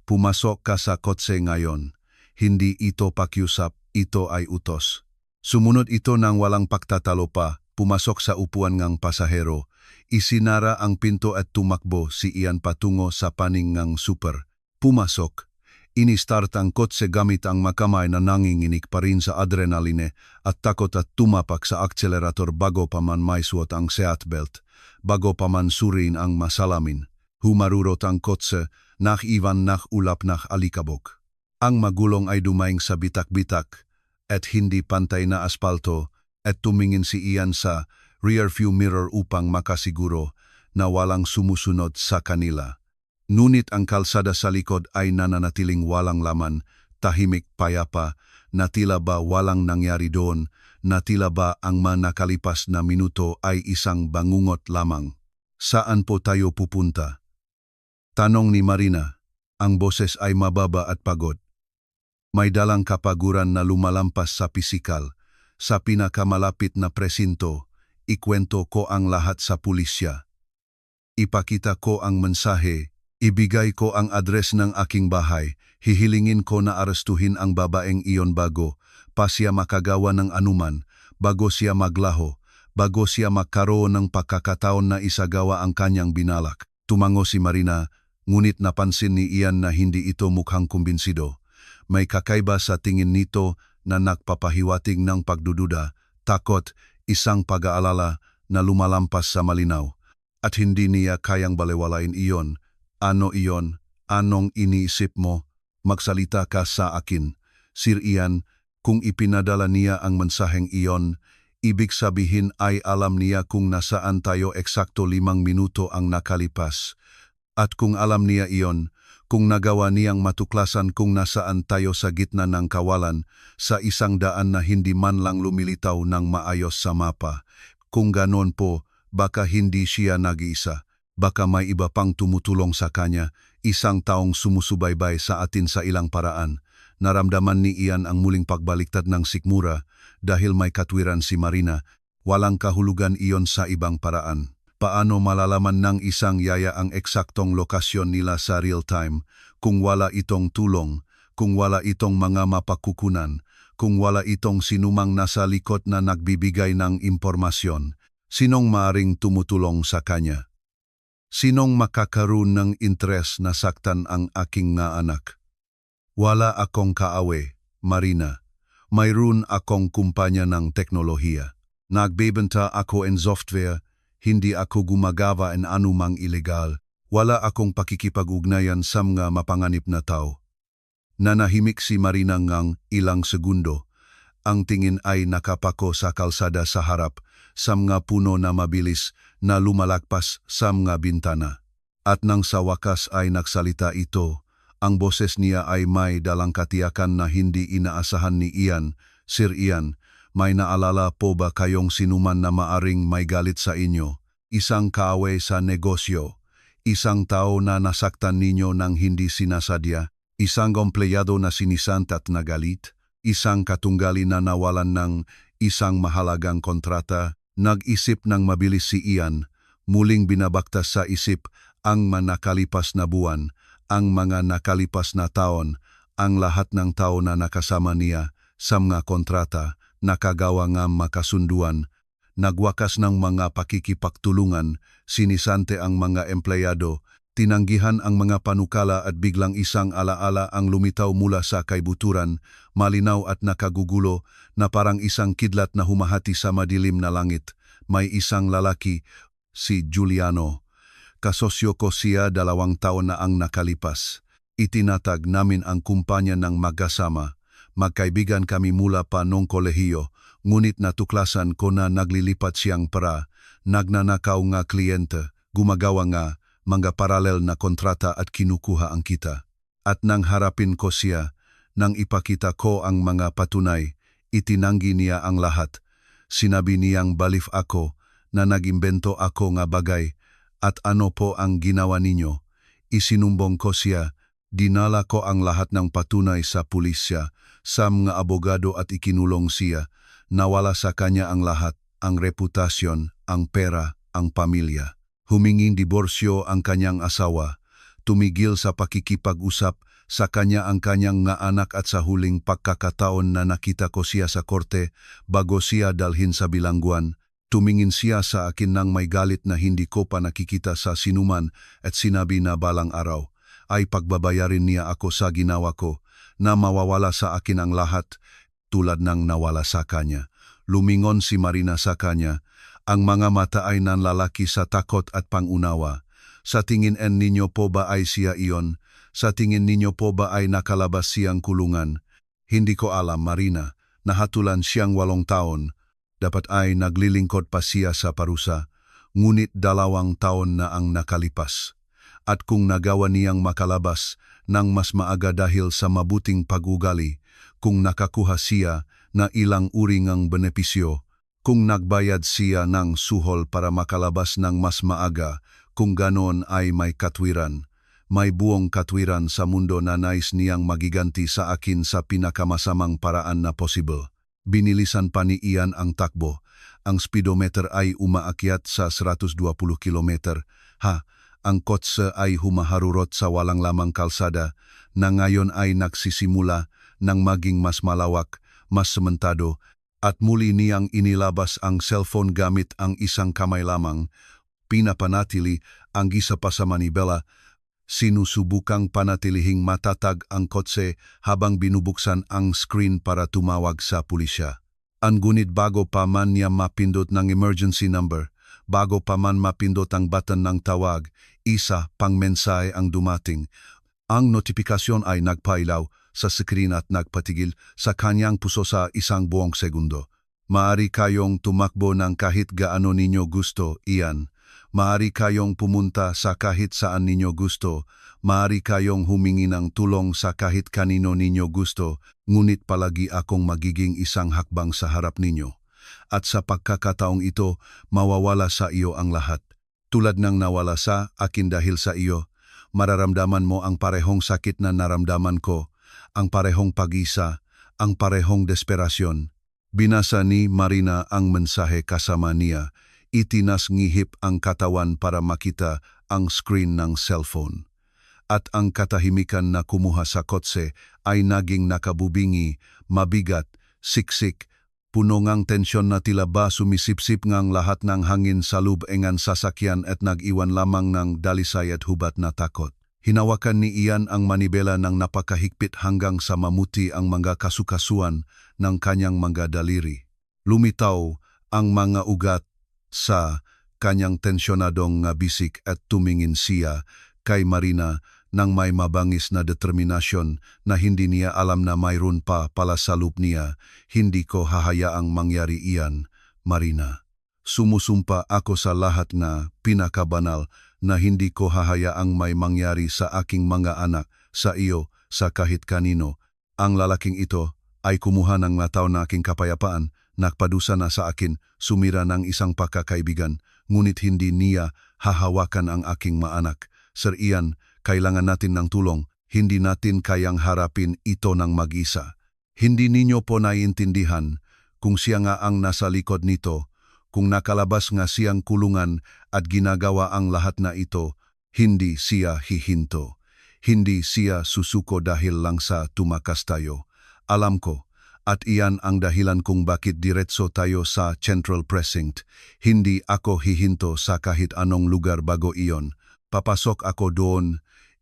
Pumasok ka sa kotse ngayon. Hindi ito pakiusap, ito ay utos. Sumunod ito ng walang pagtatalo pa, pumasok sa upuan ng pasahero. Isinara ang pinto at tumakbo si Ian patungo sa paning ng super. Pumasok. Ini-start ang kotse gamit ang makamay na nanginginig pa rin sa adrenaline at takot at tumapak sa akselerator bago pa man maisuot ang seatbelt, bago pa man surin ang masalamin. Humarurot ang kotse, iwan ulap alikabok. Ang magulong ay dumaing sa bitak-bitak at hindi pantay na aspalto at tumingin si Ian sa rearview mirror upang makasiguro na walang sumusunod sa kanila. Ngunit ang kalsada sa likod ay nananatiling walang laman, tahimik payapa, na tila ba walang nangyari doon, na tila ba ang nakalipas na minuto ay isang bangungot lamang. Saan po tayo pupunta? Tanong ni Marina. Ang boses ay mababa at pagod. May dalang kapaguran na lumalampas sa pisikal. Sa pinakamalapit na presinto, ikwento ko ang lahat sa pulisya. Ipakita ko ang mensahe. Ibigay ko ang address ng aking bahay, hihilingin ko na arestuhin ang babaeng iyon bago pa siya makagawa ng anuman, bago siya maglaho, bago siya magkaroon ng pagkakataon na isagawa ang kanyang binalak. Tumango si Marina, ngunit napansin ni Ian na hindi ito mukhang kumbinsido. May kakaiba sa tingin nito na nagpapahiwatig ng pagdududa, takot, isang pag-aalala na lumalampas sa malinaw. At hindi niya kayang balewalain iyon. Ano iyon? Anong iniisip mo? Magsalita ka sa akin. Sir Ian, kung ipinadala niya ang mensaheng iyon, ibig sabihin ay alam niya kung nasaan tayo eksakto 5 minuto ang nakalipas. At kung alam niya iyon, kung nagawa niyang matuklasan kung nasaan tayo sa gitna ng kawalan, sa 100 na hindi man lang lumilitaw ng maayos sa mapa. Kung ganon po, baka hindi siya nag-iisa. Baka may iba pang tumutulong sa kanya, isang taong sumusubaybay sa atin sa ilang paraan. Naramdaman ni Ian ang muling pagbaliktad ng sikmura dahil may katwiran si Marina. Walang kahulugan iyon sa ibang paraan. Paano malalaman ng isang yaya ang eksaktong lokasyon nila sa real time kung wala itong tulong, kung wala itong mga mapakukunan, kung wala itong sinumang nasa likod na nagbibigay ng impormasyon? Sinong maaring tumutulong sa kanya? Sinong makakaroon ng interes na saktan ang aking nga anak? Wala akong kaawe, Marina. Mayroon akong kumpanya ng teknolohiya. Nagbebenta ako in software, hindi ako gumagawa in anumang ilegal. Wala akong pakikipag-ugnayan sa mga mapanganib na tao. Nanahimik si Marina ngang ilang segundo. Ang tingin ay nakapako sa kalsada sa harap, sa mga puno na mabilis na lumalagpas sa mga bintana. At nang sa wakas ay nagsalita ito, ang boses niya ay may dalang katiyakan na hindi inaasahan ni Ian. Sir Ian, may naalala po ba kayong sinuman na maaring may galit sa inyo? Isang kaaway sa negosyo, isang tao na nasaktan ninyo ng hindi sinasadya, isang empleyado na sinisant at nagalit, isang katunggali na nawalan ng isang mahalagang kontrata. Nag-isip ng mabilis si Ian, muling binabaktas sa isip ang mga nakalipas na buwan, ang mga nakalipas na taon, ang lahat ng tao na nakasama niya sa mga kontrata, nakagawa nga makasunduan, nagwakas ng mga pakikipagtulungan, sinisante ang mga empleyado, tinanggihan ang mga panukala at biglang isang alaala ang lumitaw mula sa kaibuturan, malinaw at nakagugulo na parang isang kidlat na humahati sa madilim na langit. May isang lalaki, si Giuliano. Kasosyo ko siya 2 taon na ang nakalipas. Itinatag namin ang kumpanya ng magkasama. Magkaibigan kami mula pa noong kolehiyo, ngunit natuklasan ko na naglilipat siyang para, nagnanakaw nga kliyente, gumagawa nga mga paralel na kontrata at kinukuha ang kita. At nang harapin ko siya, nang ipakita ko ang mga patunay, itinanggi niya ang lahat. Sinabi niyang balif ako na nagimbento ako nga bagay at ano po ang ginawa ninyo. Isinumbong ko siya, dinala ko ang lahat ng patunay sa pulisya, sa mga abogado at ikinulong siya. Nawala sa kanya ang lahat, ang reputasyon, ang pera, ang pamilya. Huminging diborsyo ang kanyang asawa, tumigil sa pakikipag-usap sa kanya ang kanyang nga anak at sa huling pagkakataon na nakita ko siya sa korte bago siya dalhin sa bilangguan, tumingin siya sa akin nang may galit na hindi ko pa nakikita sa sinuman at sinabi na balang araw ay pagbabayarin niya ako sa ginawa ko, na mawawala sa akin ang lahat tulad ng nawala sa kanya. Lumingon si Marina sa kanya. Ang mga mata ay nanlalaki sa takot at pangunawa. Sa tingin ninyo po ba ay siya iyon? Sa tingin ninyo po ba ay nakalabas siyang kulungan? Hindi ko alam, Marina. Nahatulan siyang 8 taon. Dapat ay naglilingkod pa siya sa parusa. Ngunit 2 taon na ang nakalipas. At kung nagawa niyang makalabas ng mas maaga dahil sa mabuting pag-ugali, kung nakakuha siya na ilang uri ngang benepisyo, kung nagbayad siya ng suhol para makalabas ng mas maaga, kung ganon ay may katwiran. May buong katwiran sa mundo na nais niyang magiganti sa akin sa pinakamasamang paraan na possible. Binilisan pa ni Ian ang takbo. Ang speedometer ay umaakyat sa 120 kilometer. Ang kotse ay humaharurot sa walang lamang kalsada na ngayon ay nagsisimula ng maging mas malawak, mas sementado, at muli niyang inilabas ang cellphone gamit ang isang kamay lamang. Pinapanatili ang gisa pa sa manibela. Sinusubukang panatilihing matatag ang kotse habang binubuksan ang screen para tumawag sa pulisya. Ngunit bago pa man niya mapindot ng emergency number, bago pa man mapindot ang button ng tawag, isa pang mensahe ang dumating. Ang notifikasyon ay nagpailaw sa screen at nagpatigil sa kanyang puso sa 1 buong segundo. Maari kayong tumakbo ng kahit gaano ninyo gusto, Ian. Maari kayong pumunta sa kahit saan ninyo gusto. Maari kayong humingi ng tulong sa kahit kanino ninyo gusto, ngunit palagi akong magiging isang hakbang sa harap ninyo. At sa pagkakataong ito, mawawala sa iyo ang lahat. Tulad ng nawala sa akin dahil sa iyo, mararamdaman mo ang parehong sakit na naramdaman ko, ang parehong pag-isa, ang parehong desperasyon. Binasa ni Marina ang mensahe kasama niya. Itinasngihip ang katawan para makita ang screen ng cellphone. At ang katahimikan na kumuha sa kotse ay naging nakabubingi, mabigat, siksik, puno ngang tensyon na tila ba sumisipsip ngang lahat ng hangin sa loob-engan sasakyan at nag-iwan lamang ng dalisay at hubat na takot. Hinawakan ni Ian ang manibela ng napakahigpit hanggang sa mamuti ang mga kasukasuan ng kanyang mga daliri. Lumitaw ang mga ugat sa kanyang tensyonadong bisik at tumingin siya kay Marina nang may mabangis na determinasyon na hindi niya alam na mayroon pa pala sa loob niya. Hindi ko hahayaang mangyari iyan, Marina. Sumusumpa ako sa lahat na pinakabanal na hindi ko hahayaang may mangyari sa aking mga anak, sa iyo, sa kahit kanino. Ang lalaking ito ay kumuha ng mataw na aking kapayapaan, nagpadusa na sa akin, sumira ng isang pagkakaibigan, ngunit hindi niya hahawakan ang aking maanak. Sir Ian, kailangan natin ng tulong, hindi natin kayang harapin ito ng mag-isa. Hindi ninyo po naiintindihan kung siya nga ang nasa likod nito, kung nakalabas nga siyang kulungan at ginagawa ang lahat na ito, hindi siya hihinto. Hindi siya susuko dahil lang sa tumakas tayo. Alam ko, at iyan ang dahilan kung bakit diretso tayo sa Central Precinct. Hindi ako hihinto sa kahit anong lugar bago iyon. Papasok ako doon,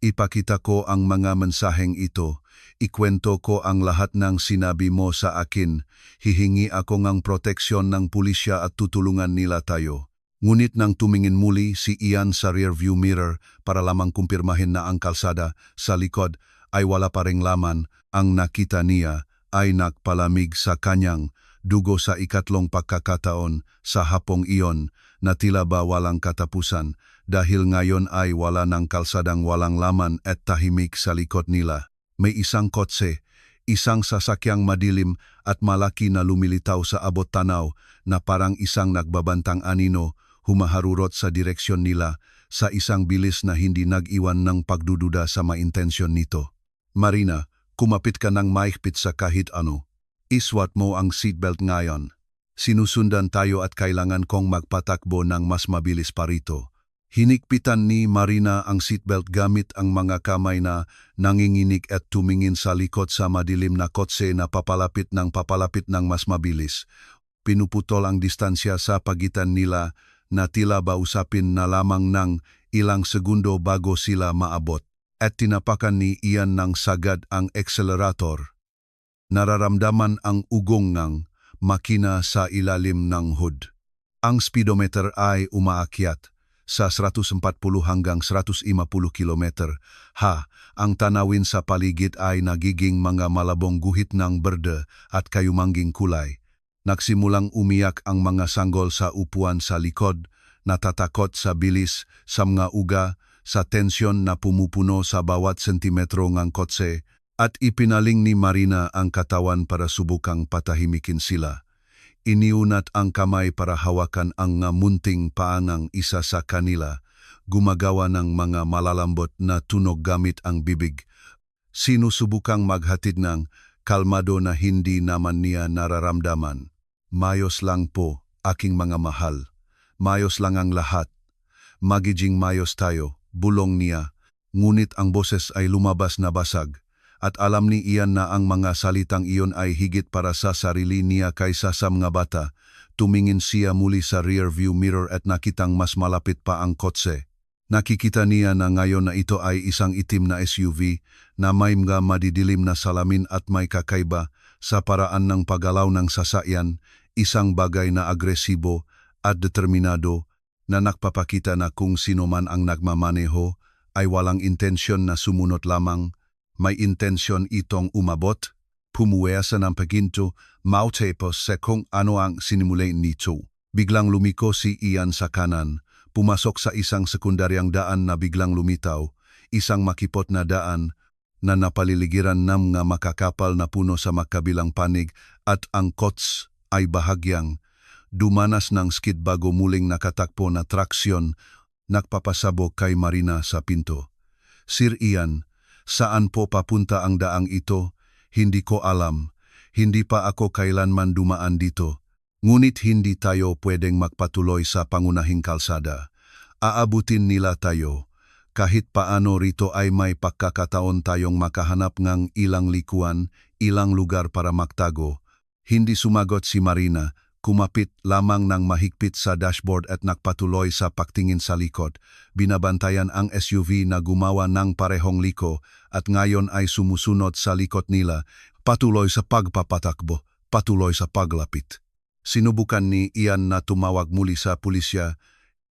ipakita ko ang mga mensaheng ito, ikwento ko ang lahat ng sinabi mo sa akin, hihingi ako ng proteksyon ng pulisya at tutulungan nila tayo. Ngunit nang tumingin muli si Ian sa rearview mirror para lamang kumpirmahin na ang kalsada sa likod ay wala pa ring laman, ang nakita niya ay nagpalamig sa kanyang dugo sa ikatlong pagkakataon sa hapong iyon na tila ba walang katapusan dahil ngayon ay wala ng kalsadang walang laman at tahimik sa likod nila. May isang kotse, isang sasakyang madilim at malaki na lumilitaw sa abot tanaw na parang isang nagbabantang anino humaharurot sa direksyon nila sa isang bilis na hindi nag-iwan ng pagdududa sa maintensyon nito. Marina, kumapit ka ng mahigpit sa kahit ano. Iswat mo ang seatbelt ngayon. Sinusundan tayo at kailangan kong magpatakbo ng mas mabilis pa rito. Hinikpitan ni Marina ang seatbelt gamit ang mga kamay na nanginginig at tumingin sa likod sa madilim na kotse na papalapit ng mas mabilis. Pinuputol ang distansya sa pagitan nila na tila ba usapin na lamang ng ilang segundo bago sila maabot. At tinapakan ni Ian ng sagad ang accelerator. Nararamdaman ang ugong ng makina sa ilalim ng hood. Ang speedometer ay umaakyat sa 140 hanggang 150 kilometer. Ang tanawin sa paligid ay nagiging mga malabong guhit ng berde at kayumangging kulay. Nagsimulang umiyak ang mga sanggol sa upuan sa likod, natatakot sa bilis, sa mga uga, sa tensyon na pumupuno sa bawat sentimetro ng kotse, at ipinaling ni Marina ang katawan para subukang patahimikin sila. Iniunat ang kamay para hawakan ang munting paa ng isa sa kanila, gumagawa ng mga malalambot na tunog gamit ang bibig. Sinusubukang maghatid ng kalmado na hindi naman niya nararamdaman. Mayos lang po, aking mga mahal. Mayos lang ang lahat. Magiging mayos tayo, bulong niya. Ngunit ang boses ay lumabas na basag. At alam ni Ian na ang mga salitang iyon ay higit para sa sarili niya kaysa sa mga bata. Tumingin siya muli sa rearview mirror at nakitang mas malapit pa ang kotse. Nakikita niya na ngayon na ito ay isang itim na SUV na may mga madidilim na salamin at may kakaiba sa paraan ng paggalaw ng sasakyan, isang bagay na agresibo at determinado na nagpapakita na kung sino man ang nagmamaneho ay walang intensyon na sumunod lamang, may intensyon itong umabot, pumuwersa ng paginto, mautapos sa kung ano ang sinimulay nito. Biglang lumiko si Ian sa kanan, pumasok sa isang sekundaryang daan na biglang lumitaw, isang makipot na daan na napaliligiran ng mga makakapal na puno sa makabilang panig at ang kots ay bahagyang dumanas ng skid bago muling nakatakbo na traksyon nagpapasabog kay Marina sa pinto. Sir Ian, saan po papunta ang daang ito? Hindi ko alam. Hindi pa ako kailanman dumaan dito. Ngunit hindi tayo pwedeng magpatuloy sa pangunahing kalsada. Aabutin nila tayo. Kahit paano rito ay may pagkakataon tayong makahanap ng ilang likuan, ilang lugar para magtago. Hindi sumagot si Marina, kumapit lamang ng mahigpit sa dashboard at nagpatuloy sa pagtingin sa likod. Binabantayan ang SUV na gumawa ng parehong liko at ngayon ay sumusunod sa likod nila, patuloy sa pagpapatakbo, patuloy sa paglapit. Sinubukan ni Ian na tumawag muli sa pulisya,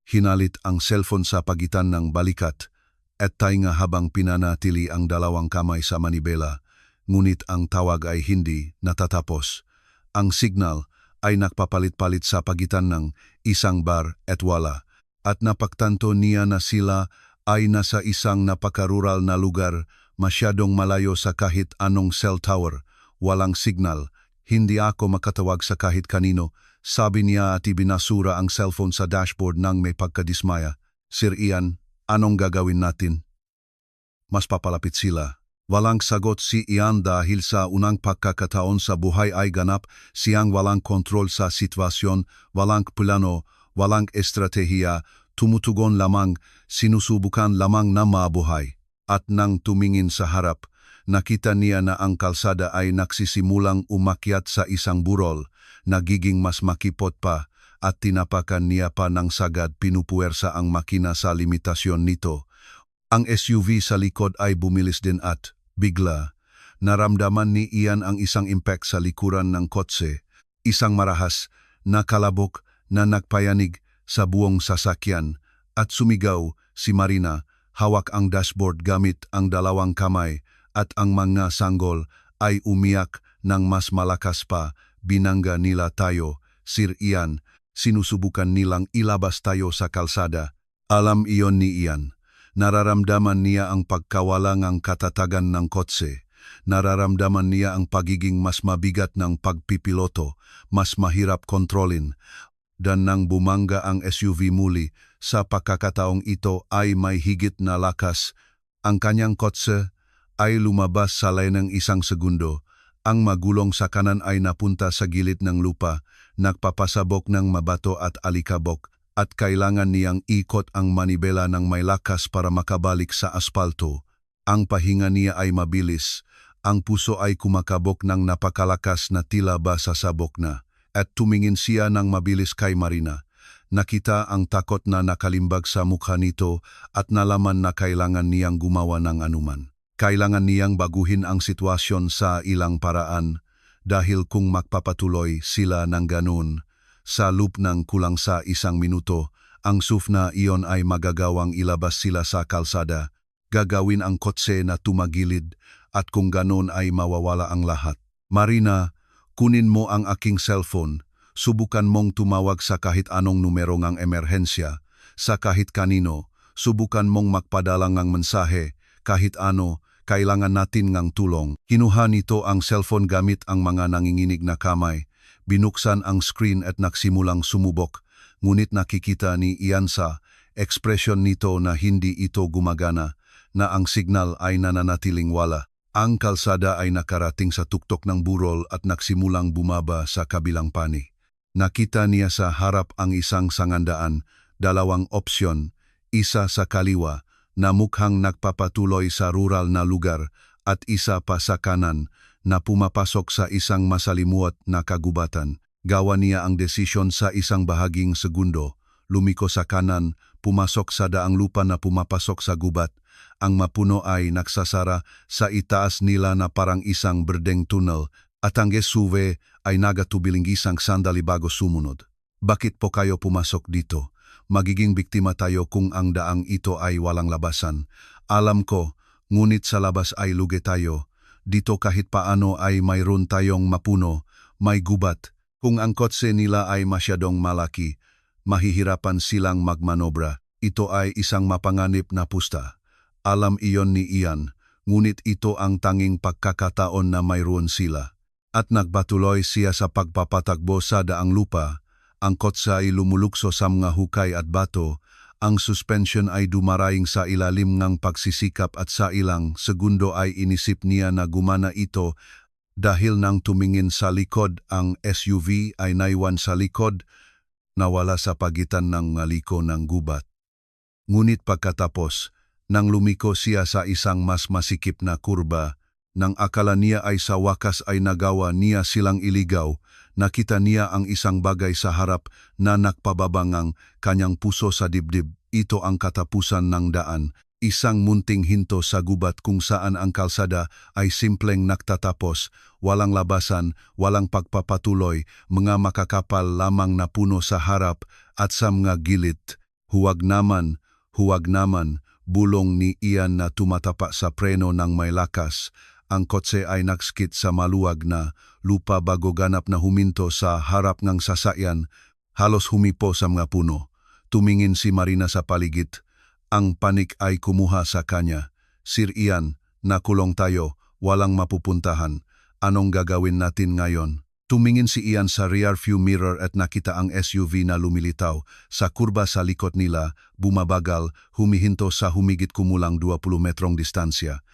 hinalit ang cellphone sa pagitan ng balikat at tainga habang pinanatili ang dalawang kamay sa manibela, ngunit ang tawag ay hindi natatapos. Ang signal ay nagpapalit-palit sa pagitan ng isang bar at wala, at napagtanto niya na sila ay nasa isang napakarural na lugar, masyadong malayo sa kahit anong cell tower, walang signal. Hindi ako makatawag sa kahit kanino, sabi niya at ibinasura ang cellphone sa dashboard nang may pagkadismaya. Sir Ian, anong gagawin natin? Mas papalapit sila. Walang sagot si Ian dahil sa unang pagkakataon sa buhay ay ganap siyang walang kontrol sa sitwasyon, walang plano, walang estratehiya, tumutugon lamang, sinusubukan lamang na mabuhay. At nang tumingin sa harap, nakita niya na ang kalsada ay nagsisimulang umakyat sa isang burol, nagiging mas makipot pa, at tinapakan niya pa ng sagad pinupuwersa ang makina sa limitasyon nito. Ang SUV sa likod ay bumilis din at, bigla, naramdaman ni Ian ang isang impact sa likuran ng kotse, isang marahas na kalabok na nagpayanig sa buong sasakyan, at sumigaw si Marina, hawak ang dashboard gamit ang dalawang kamay, at ang mga sanggol ay umiyak ng mas malakas pa. Binangga nila tayo, Sir Ian, sinusubukan nilang ilabas tayo sa kalsada. Alam iyon ni Ian. Nararamdaman niya ang pagkawalangang katatagan ng kotse. Nararamdaman niya ang pagiging mas mabigat ng pagpipiloto, mas mahirap kontrolin. Dan nang bumangga ang SUV muli, sa pagkakataong ito ay may higit na lakas. Ang kanyang kotse ay lumabas sa lane ng isang segundo. Ang magulong sa kanan ay napunta sa gilid ng lupa, nagpapasabok ng mabato at alikabok, at kailangan niyang ikot ang manibela ng may lakas para makabalik sa aspalto. Ang pahinga niya ay mabilis, ang puso ay kumakabok ng napakalakas na tila ba sasabok na, at tumingin siya ng mabilis kay Marina. Nakita ang takot na nakalimbag sa mukha nito at nalaman na kailangan niyang gumawa ng anuman. Kailangan niyang baguhin ang sitwasyon sa ilang paraan dahil kung magpapatuloy sila ng ganun, sa loop ng kulang sa 1 minuto, ang SUV na iyon ay magagawang ilabas sila sa kalsada, gagawin ang kotse na tumagilid at kung ganun ay mawawala ang lahat. Marina, kunin mo ang aking cellphone, subukan mong tumawag sa kahit anong numero ng emerhensya, sa kahit kanino, subukan mong magpadala ng mensahe, kahit ano, kailangan natin ng tulong. Kinuha nito ang cellphone gamit ang mga nanginginig na kamay. Binuksan ang screen at nagsimulang sumubok. Ngunit nakikita ni Ian sa ekspresyon nito na hindi ito gumagana, na ang signal ay nananatiling wala. Ang kalsada ay nakarating sa tuktok ng burol at nagsimulang bumaba sa kabilang panig. Nakita niya sa harap ang isang sangandaan, 2 opsyon, isa sa kaliwa, na mukhang nagpapatuloy sa rural na lugar at isa pa sa kanan na pumapasok sa isang masalimuot na kagubatan. Gawa niya ang desisyon sa isang bahaging segundo, lumiko sa kanan, pumasok sa daang lupa na pumapasok sa gubat. Ang mapuno ay nagsasara sa itaas nila na parang isang berdeng tunnel at ang SUV ay nagatubiling isang sandali bago sumunod. Bakit po kayo pumasok dito? Magiging biktima tayo kung ang daang ito ay walang labasan. Alam ko, ngunit sa labas ay lugi tayo. Dito kahit paano ay mayroon tayong mapuno, may gubat. Kung ang kotse nila ay masyadong malaki, mahihirapan silang magmanobra. Ito ay isang mapanganib na pusta. Alam iyon ni Ian, ngunit ito ang tanging pagkakataon na mayroon sila. At nagbatuloy siya sa pagpapatakbo sa daang lupa. Ang kotse ay lumulukso sa mga hukay at bato, ang suspension ay dumaraing sa ilalim ng pagsisikap at sa ilang segundo ay inisip niya na gumana ito dahil nang tumingin sa likod ang SUV ay naiwan sa likod, nawala sa pagitan ng liko ng gubat. Ngunit pagkatapos, nang lumiko siya sa isang mas masikip na kurba, nang akala niya ay sa wakas ay nagawa niya silang iligaw, nakita niya ang isang bagay sa harap na nakpababang ang kanyang puso sa dibdib. Ito ang katapusan ng daan, isang munting hinto sa gubat kung saan ang kalsada ay simpleng nagtatapos, walang labasan, walang pagpapatuloy, mga makakapal lamang na puno sa harap at sa mga gilid. Huwag naman, bulong ni Ian na tumatapa sa preno ng may lakas. Ang kotse ay nagskit sa maluwag na lupa bago ganap na huminto sa harap ng sasakyan, halos humipo sa mga puno. Tumingin si Marina sa paligid. Ang panik ay kumuha sa kanya. Sir Ian, nakulong tayo, walang mapupuntahan. Anong gagawin natin ngayon? Tumingin si Ian sa rearview mirror at nakita ang SUV na lumilitaw. Sa kurba sa likod nila, bumabagal, humihinto sa humigit kumulang 20 metrong distansya.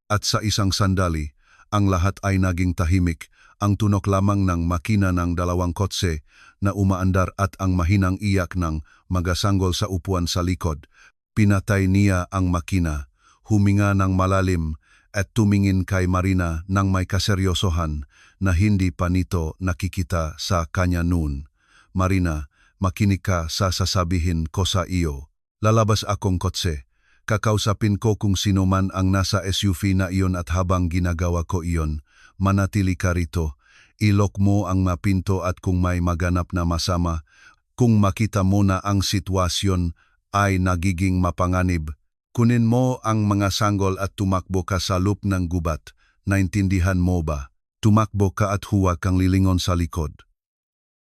At sa isang sandali, ang lahat ay naging tahimik, ang tunok lamang ng makina ng 2 kotse na umaandar at ang mahinang iyak ng magasanggol sa upuan sa likod. Pinatay niya ang makina, huminga ng malalim at tumingin kay Marina ng may kaseryosohan na hindi pa nito nakikita sa kanya noon. Marina, makinig ka sa sasabihin ko sa iyo. Lalabas akong kotse. Kakausapin ko kung sino man ang nasa SUV na iyon at habang ginagawa ko iyon, manatili ka rito. Ilok mo ang mapinto at kung may maganap na masama, kung makita mo na ang sitwasyon ay nagiging mapanganib, kunin mo ang mga sanggol at tumakbo ka sa loop ng gubat. Naintindihan mo ba? Tumakbo ka at huwag kang lilingon sa likod.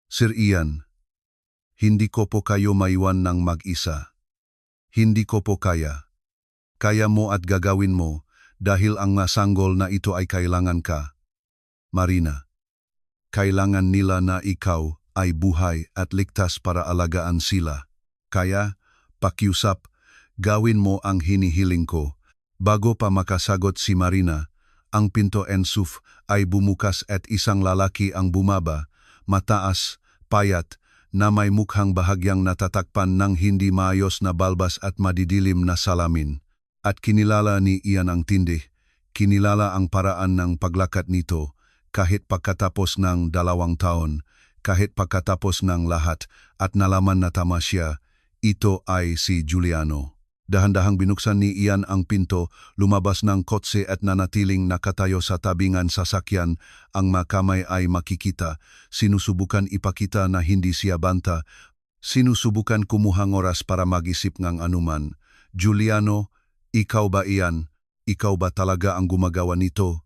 Sir Ian, hindi ko po kayo maiwan ng mag-isa. Hindi ko po kaya. Kaya mo at gagawin mo dahil ang masanggol na ito ay kailangan ka. Marina, kailangan nila na ikaw ay buhay at ligtas para alagaan sila. Kaya, pakiusap, gawin mo ang hinihiling ko. Bago pa makasagot si Marina, ang pinto ensuf ay bumukas at isang lalaki ang bumaba, mataas, payat, na may mukhang bahagyang natatakpan ng hindi maayos na balbas at madidilim na salamin. At kinilala ni Ian ang tindi, kinilala ang paraan ng paglakad nito, kahit pagkatapos ng 2 taon, kahit pagkatapos ng lahat at nalaman na tama siya, ito ay si Giuliano. Dahan-dahang binuksan ni Ian ang pinto, lumabas ng kotse at nanatiling nakatayo sa tabingan sasakyan, ang makamay ay makikita, sinusubukan ipakita na hindi siya banta, sinusubukan kumuhang oras para mag-isip ng anuman. Giuliano, ikaw ba Ian? Ikaw ba talaga ang gumagawa nito?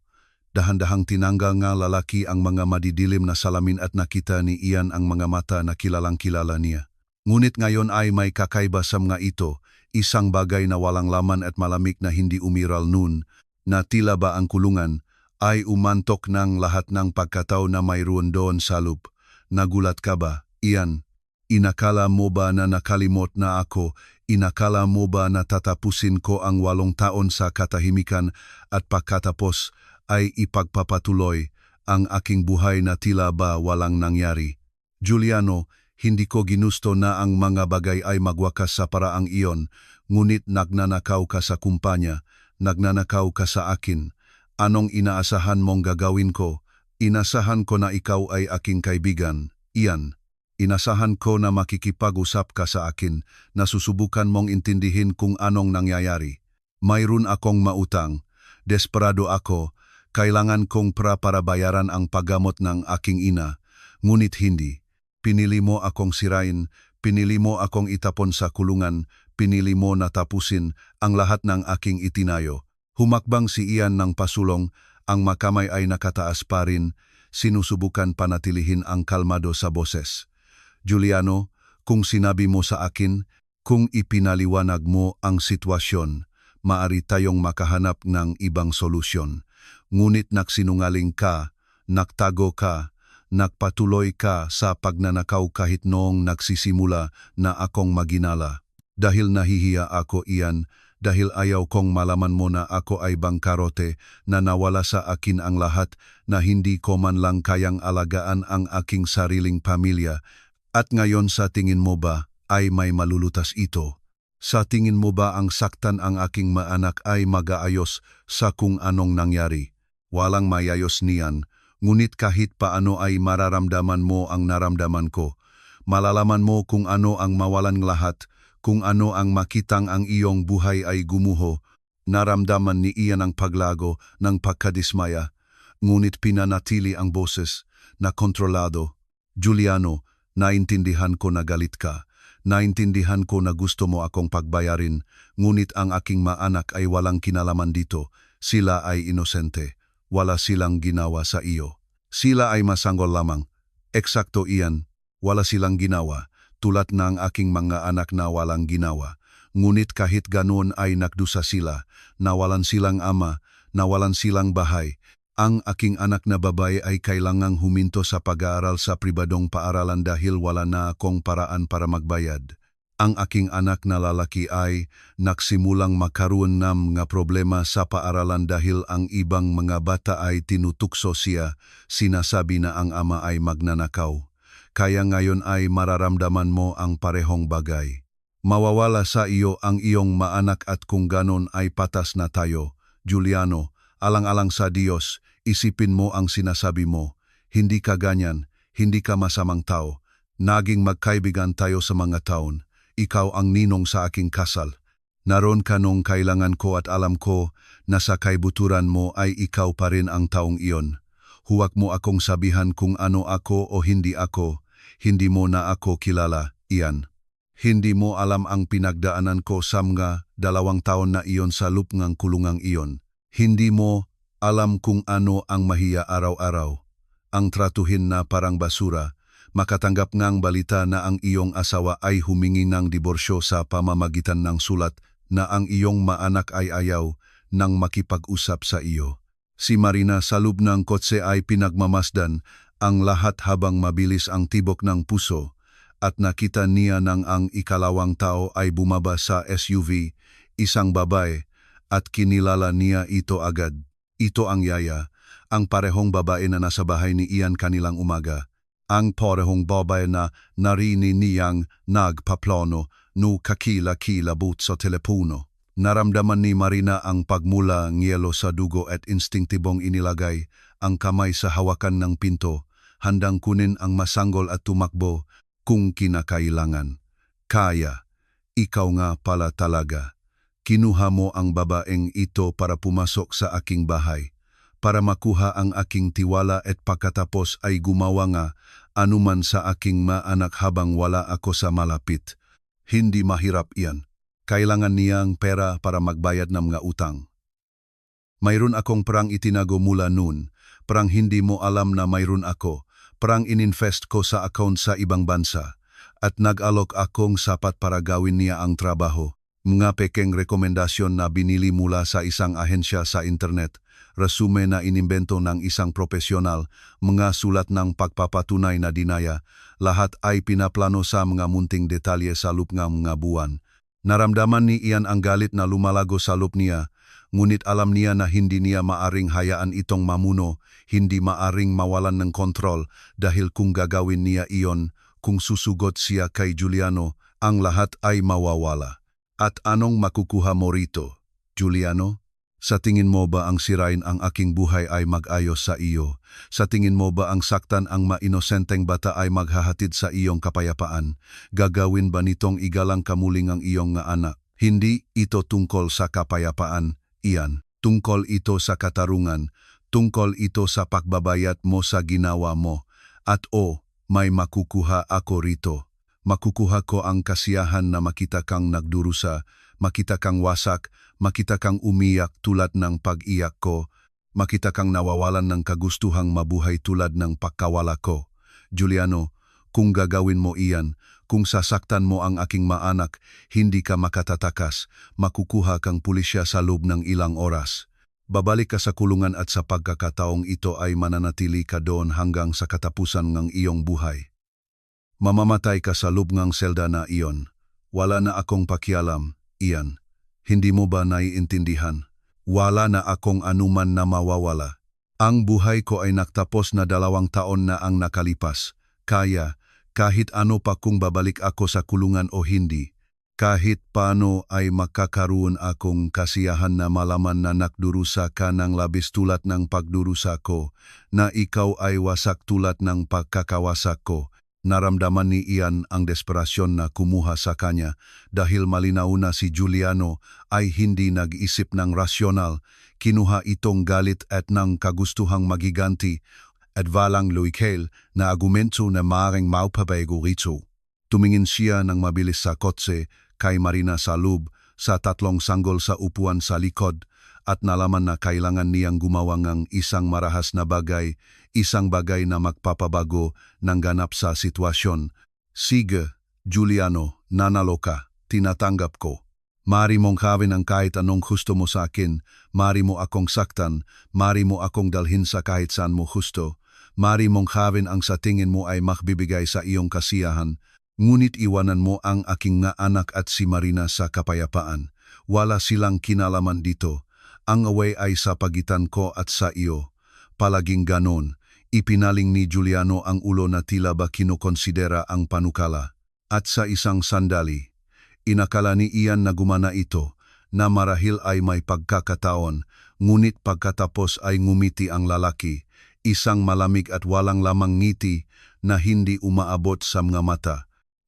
Dahan-dahang tinanggal nga lalaki ang mga madidilim na salamin at nakita ni Ian ang mga mata na kilalang-kilala niya. Ngunit ngayon ay may kakaiba sa mga ito, isang bagay na walang laman at malamig na hindi umiral noon, na tila ba ang kulungan ay umantok ng lahat ng pagkatao na mayroon doon sa loop. Nagulat ka ba, Ian? Inakala mo ba na nakalimot na ako? Inakala mo ba na tatapusin ko ang 8 taon sa katahimikan at pagkatapos ay ipagpapatuloy ang aking buhay na tila ba walang nangyari? Giuliano, hindi ko ginusto na ang mga bagay ay magwakas sa paraang iyon, ngunit nagnanakaw ka sa kumpanya, nagnanakaw ka sa akin. Anong inaasahan mong gagawin ko? Inasahan ko na ikaw ay aking kaibigan, Ian. Inasahan ko na makikipag-usap ka sa akin, na susubukan mong intindihin kung anong nangyayari. Mayroon akong mautang, desperado ako, kailangan kong para bayaran ang paggamot ng aking ina, ngunit hindi. Pinili mo akong sirain, pinili mo akong itapon sa kulungan, pinili mo na tapusin ang lahat ng aking itinayo. Humakbang si Ian ng pasulong, ang makamay ay nakataas pa rin, sinusubukan panatilihin ang kalmado sa boses. Giuliano, kung sinabi mo sa akin, kung ipinaliwanag mo ang sitwasyon, maari tayong makahanap ng ibang solusyon. Ngunit nagsinungaling ka, nagtago ka, nagpatuloy ka sa pagnanakaw kahit noong nagsisimula na akong maginala. Dahil nahihiya ako, Ian, dahil ayaw kong malaman mo na ako ay bangkarote, na nawala sa akin ang lahat, na hindi ko man lang kayang alagaan ang aking sariling pamilya. At ngayon sa tingin mo ba ay may malulutas ito? Sa tingin mo ba ang saktan ang aking maanak ay mag-aayos sa kung anong nangyari? Walang mayayos niyan, ngunit kahit paano ay mararamdaman mo ang naramdaman ko. Malalaman mo kung ano ang mawalan lahat, kung ano ang makitang ang iyong buhay ay gumuho. Naramdaman ni Ian ang paglago ng pagkadismaya, ngunit pinanatili ang boses na kontrolado. Giuliano, naintindihan ko na galit ka, naintindihan ko na gusto mo akong pagbayarin, ngunit ang aking maanak ay walang kinalaman dito. Sila ay inosente, wala silang ginawa sa iyo. Sila ay masanggol lamang. Eksakto Ian, wala silang ginawa, tulad ng aking mga anak na walang ginawa. Ngunit kahit ganoon ay nagdusa sila, nawalan silang ama, nawalan silang bahay. Ang aking anak na babae ay kailangang huminto sa pag-aaral sa pribadong paaralan dahil wala na akong paraan para magbayad. Ang aking anak na lalaki ay nagsimulang makaroon ng mga problema sa paaralan dahil ang ibang mga bata ay tinutukso siya, sinasabi na ang ama ay magnanakaw. Kaya ngayon ay mararamdaman mo ang parehong bagay. Mawawala sa iyo ang iyong maanak at kung ganon ay patas na tayo. Juliano, alang-alang sa Diyos, isipin mo ang sinasabi mo. Hindi ka ganyan, hindi ka masamang tao. Naging magkaibigan tayo sa mga taon. Ikaw ang ninong sa aking kasal. Naroon ka nung kailangan ko at alam ko na sa kaibuturan mo ay ikaw pa rin ang taong iyon. Huwag mo akong sabihan kung ano ako o hindi ako. Hindi mo na ako kilala, Ian. Hindi mo alam ang pinagdaanan ko sa mga 2 taon na iyon sa lupngang kulungang iyon. Hindi mo alam kung ano ang mahiya araw-araw. Ang tratuhin na parang basura, makatanggap ngang balita na ang iyong asawa ay humingi ng diborsyo sa pamamagitan ng sulat na ang iyong maanak ay ayaw nang makipag-usap sa iyo. Si Marina sa loob ng kotse ay pinagmamasdan ang lahat habang mabilis ang tibok ng puso at nakita niya nang ang ikalawang tao ay bumaba sa SUV, isang babae, at kinilala niya ito agad. Ito ang yaya, ang parehong babae na nasa bahay ni Ian kanilang umaga. Ang parehong babae na narinig niyang nagpaplano no kakila-kilabot sa telepono. Naramdaman ni Marina ang pagmula ng yelo sa dugo at instinktibong inilagay ang kamay sa hawakan ng pinto, handang kunin ang masanggol at tumakbo kung kinakailangan. Kaya, ikaw nga pala talaga. Kinuha mo ang babaeng ito para pumasok sa aking bahay, para makuha ang aking tiwala at pagkatapos ay gumawa nga anuman sa aking maanak habang wala ako sa malapit. Hindi mahirap iyan. Kailangan niyang pera para magbayad ng mga utang. Mayroon akong perang itinago mula noon, perang hindi mo alam na mayroon ako, perang ininvest ko sa account sa ibang bansa, at nag-alok akong sapat para gawin niya ang trabaho. Mga pekeng rekomendasyon na binili mula sa isang ahensya sa internet, resume na inimbento ng isang profesional, mga sulat ng pagpapatunay na dinaya, lahat ay pinaplano sa mga munting detalye sa loob ng mga buwan. Naramdaman ni Ian ang galit na lumalago sa loob niya, ngunit alam niya na hindi niya maaring hayaan itong mamuno, hindi maaring mawalan ng kontrol dahil kung gagawin niya iyon, kung susugot siya kay Juliano, ang lahat ay mawawala. At anong makukuha mo rito, Juliano? Sa tingin mo ba ang sirain ang aking buhay ay mag-ayos sa iyo? Sa tingin mo ba ang saktan ang mainosenteng bata ay maghahatid sa iyong kapayapaan? Gagawin ba nitong igalang kamuling ang iyong nga anak? Hindi ito tungkol sa kapayapaan, Ian. Tungkol ito sa katarungan. Tungkol ito sa pagbabayad mo sa ginawa mo. At may makukuha ako rito. Makukuha ko ang kasiyahan na makita kang nagdurusa, makita kang wasak, makita kang umiyak tulad ng pag-iyak ko, makita kang nawawalan ng kagustuhang mabuhay tulad ng pagkawala ko. Juliano, kung gagawin mo iyan, kung sasaktan mo ang aking maanak, hindi ka makatatakas, makukuha kang pulisya sa loob ng ilang oras. Babalik ka sa kulungan at sa pagkakataong ito ay mananatili ka doon hanggang sa katapusan ng iyong buhay. Mamamatay ka sa loob ng selda na iyon. Wala na akong pakialam, Ian. Hindi mo ba naiintindihan? Wala na akong anuman na mawawala. Ang buhay ko ay nagtapos na 2 taon na ang nakalipas. Kaya, kahit ano pa kung babalik ako sa kulungan o hindi, kahit paano ay makakaroon akong kasiyahan na malaman na nakdurusa ka ng labis tulad ng pagdurusa ko, na ikaw ay wasak tulad ng pagkakawasak ko. Naramdaman ni Ian ang desperasyon na kumuha sa kanya dahil malinaw na si Juliano ay hindi nag-isip ng rasyonal, kinuha itong galit at ng kagustuhang magiganti at walang loyal na argumento na maaaring maupabago rito. Tumingin siya ng mabilis sa kotse kay Marina sa loob, sa 3 sanggol sa upuan sa likod at nalaman na kailangan niyang gumawa ng isang marahas na bagay, isang bagay na magpapabago ng ganap sa sitwasyon. Sige, Juliano, nanalo ka, tinatanggap ko. Mari mong gawin ang kahit anong gusto mo sa akin, mari mo akong saktan, mari mo akong dalhin sa kahit saan mo gusto, mari mong gawin ang sa tingin mo ay magbibigay sa iyong kasiyahan, ngunit iwanan mo ang aking nga anak at si Marina sa kapayapaan. Wala silang kinalaman dito. Ang away ay sa pagitan ko at sa iyo. Palaging ganon, ipinaling ni Juliano ang ulo na tila ba kinukonsidera ang panukala. At sa isang sandali, Inakala ni Ian na gumana ito, na marahil ay may pagkakataon, ngunit pagkatapos ay ngumiti ang lalaki, isang malamig at walang lamang ngiti na hindi umaabot sa mga mata.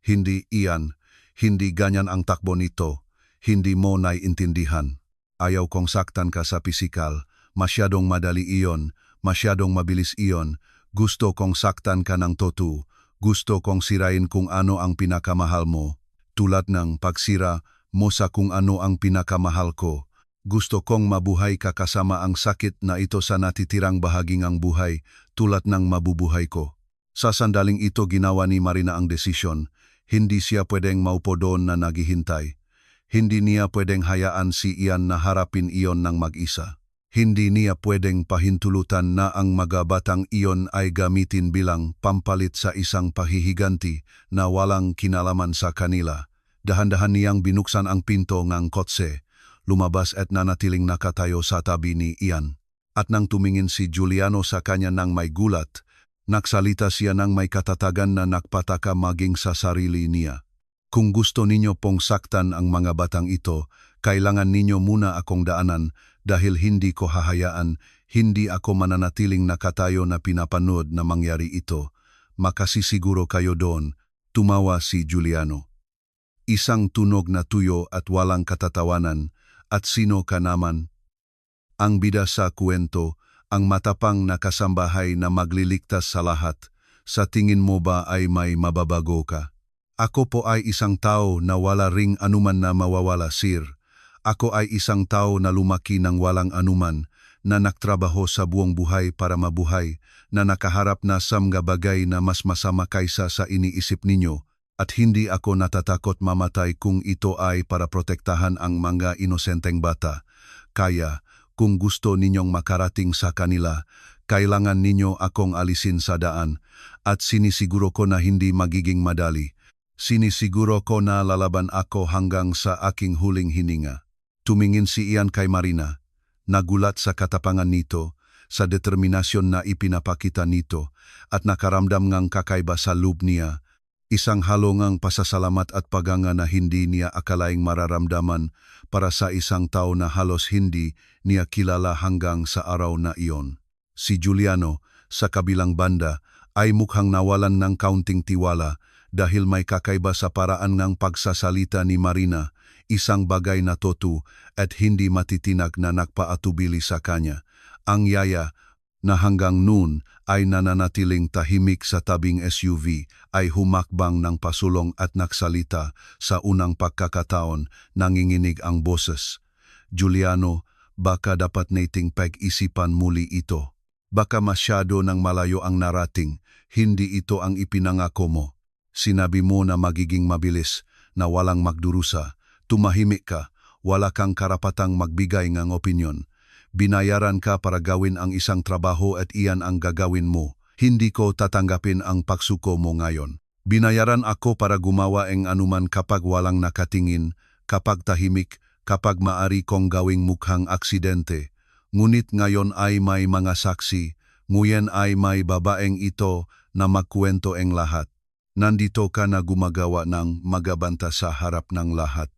Hindi, Ian, hindi ganyan ang takbo nito, hindi mo naiintindihan. Ayaw kong saktan ka sa pisikal, masyadong madali iyon, masyadong mabilis iyon, gusto kong saktan ka ng totu, gusto kong sirain kung ano ang pinakamahal mo, tulad ng pagsira mo sa kung ano ang pinakamahal ko. Gusto kong mabuhay ka kasama ang sakit na ito sa natitirang bahaging ang buhay, tulad ng mabubuhay ko. Sa sandaling ito ginawa ni Marina ang desisyon, hindi siya pwedeng maupo doon na naghihintay. Hindi niya pwedeng hayaan si Ian na harapin iyon ng mag-isa. Hindi niya pwedeng pahintulutan na ang magabatang iyon ay gamitin bilang pampalit sa isang pahihiganti na walang kinalaman sa kanila. Dahan-dahan niyang binuksan ang pinto ng kotse, lumabas at nanatiling nakatayo sa tabi ni Ian. At nang tumingin si Juliano sa kanya ng may gulat, nagsalita siya ng may katatagan na nakpataka maging sa sarili niya. Kung gusto ninyo pong saktan ang mga batang ito, kailangan ninyo muna akong daanan dahil hindi ko hahayaan, hindi ako mananatiling nakatayo na pinapanood na mangyari ito. Makasisiguro kayo doon, tumawa si Juliano. Isang tunog na tuyo at walang katatawanan, at sino ka naman? Ang bida sa kwento, ang matapang na kasambahay na magliligtas sa lahat, sa tingin mo ba ay may mababago ka? Ako po ay isang tao na wala ring anuman na mawawala, sir. Ako ay isang tao na lumaki ng walang anuman, na nagtrabaho sa buong buhay para mabuhay, na nakaharap na sa mga bagay na mas masama kaysa sa iniisip ninyo, at hindi ako natatakot mamatay kung ito ay para protektahan ang mga inosenteng bata. Kaya, kung gusto ninyong makarating sa kanila, kailangan ninyo akong alisin sa daan, at sinisiguro ko na hindi magiging madali. Sinisiguro ko na lalaban ako hanggang sa aking huling hininga. Tumingin si Ian kay Marina, nagulat sa katapangan nito, sa determinasyon na ipinapakita nito, at nakaramdam ngang kakaiba sa loob niya, isang halongang pasasalamat at paganga na hindi niya akalaing mararamdaman para sa isang tao na halos hindi niya kilala hanggang sa araw na iyon. Si Juliano, sa kabilang banda, ay mukhang nawalan ng kaunting tiwala, dahil may kakaiba sa paraan ng pagsasalita ni Marina, isang bagay na totu at hindi matitinag na nagpaatubili sa kanya. Ang yaya, na hanggang noon ay nananatiling tahimik sa tabing SUV, ay humakbang ng pasulong at nagsalita. Sa unang pagkakataon, nanginginig ang boses. Juliano, baka dapat nating pag-isipan muli ito. Baka masyado ng malayo ang narating, hindi ito ang ipinangako mo. Sinabi mo na magiging mabilis, na walang magdurusa. Tumahimik ka, wala kang karapatang magbigay ng opinyon. Binayaran ka para gawin ang isang trabaho at iyan ang gagawin mo. Hindi ko tatanggapin ang pagsuko mo ngayon. Binayaran ako para gumawa ng anuman kapag walang nakatingin, kapag tahimik, kapag maari kong gawing mukhang aksidente. Ngunit ngayon ay may mga saksi, nguyen ay may babaeng ito na magkwento ang lahat. Nandito ka na gumagawa ng magabanta sa harap ng lahat.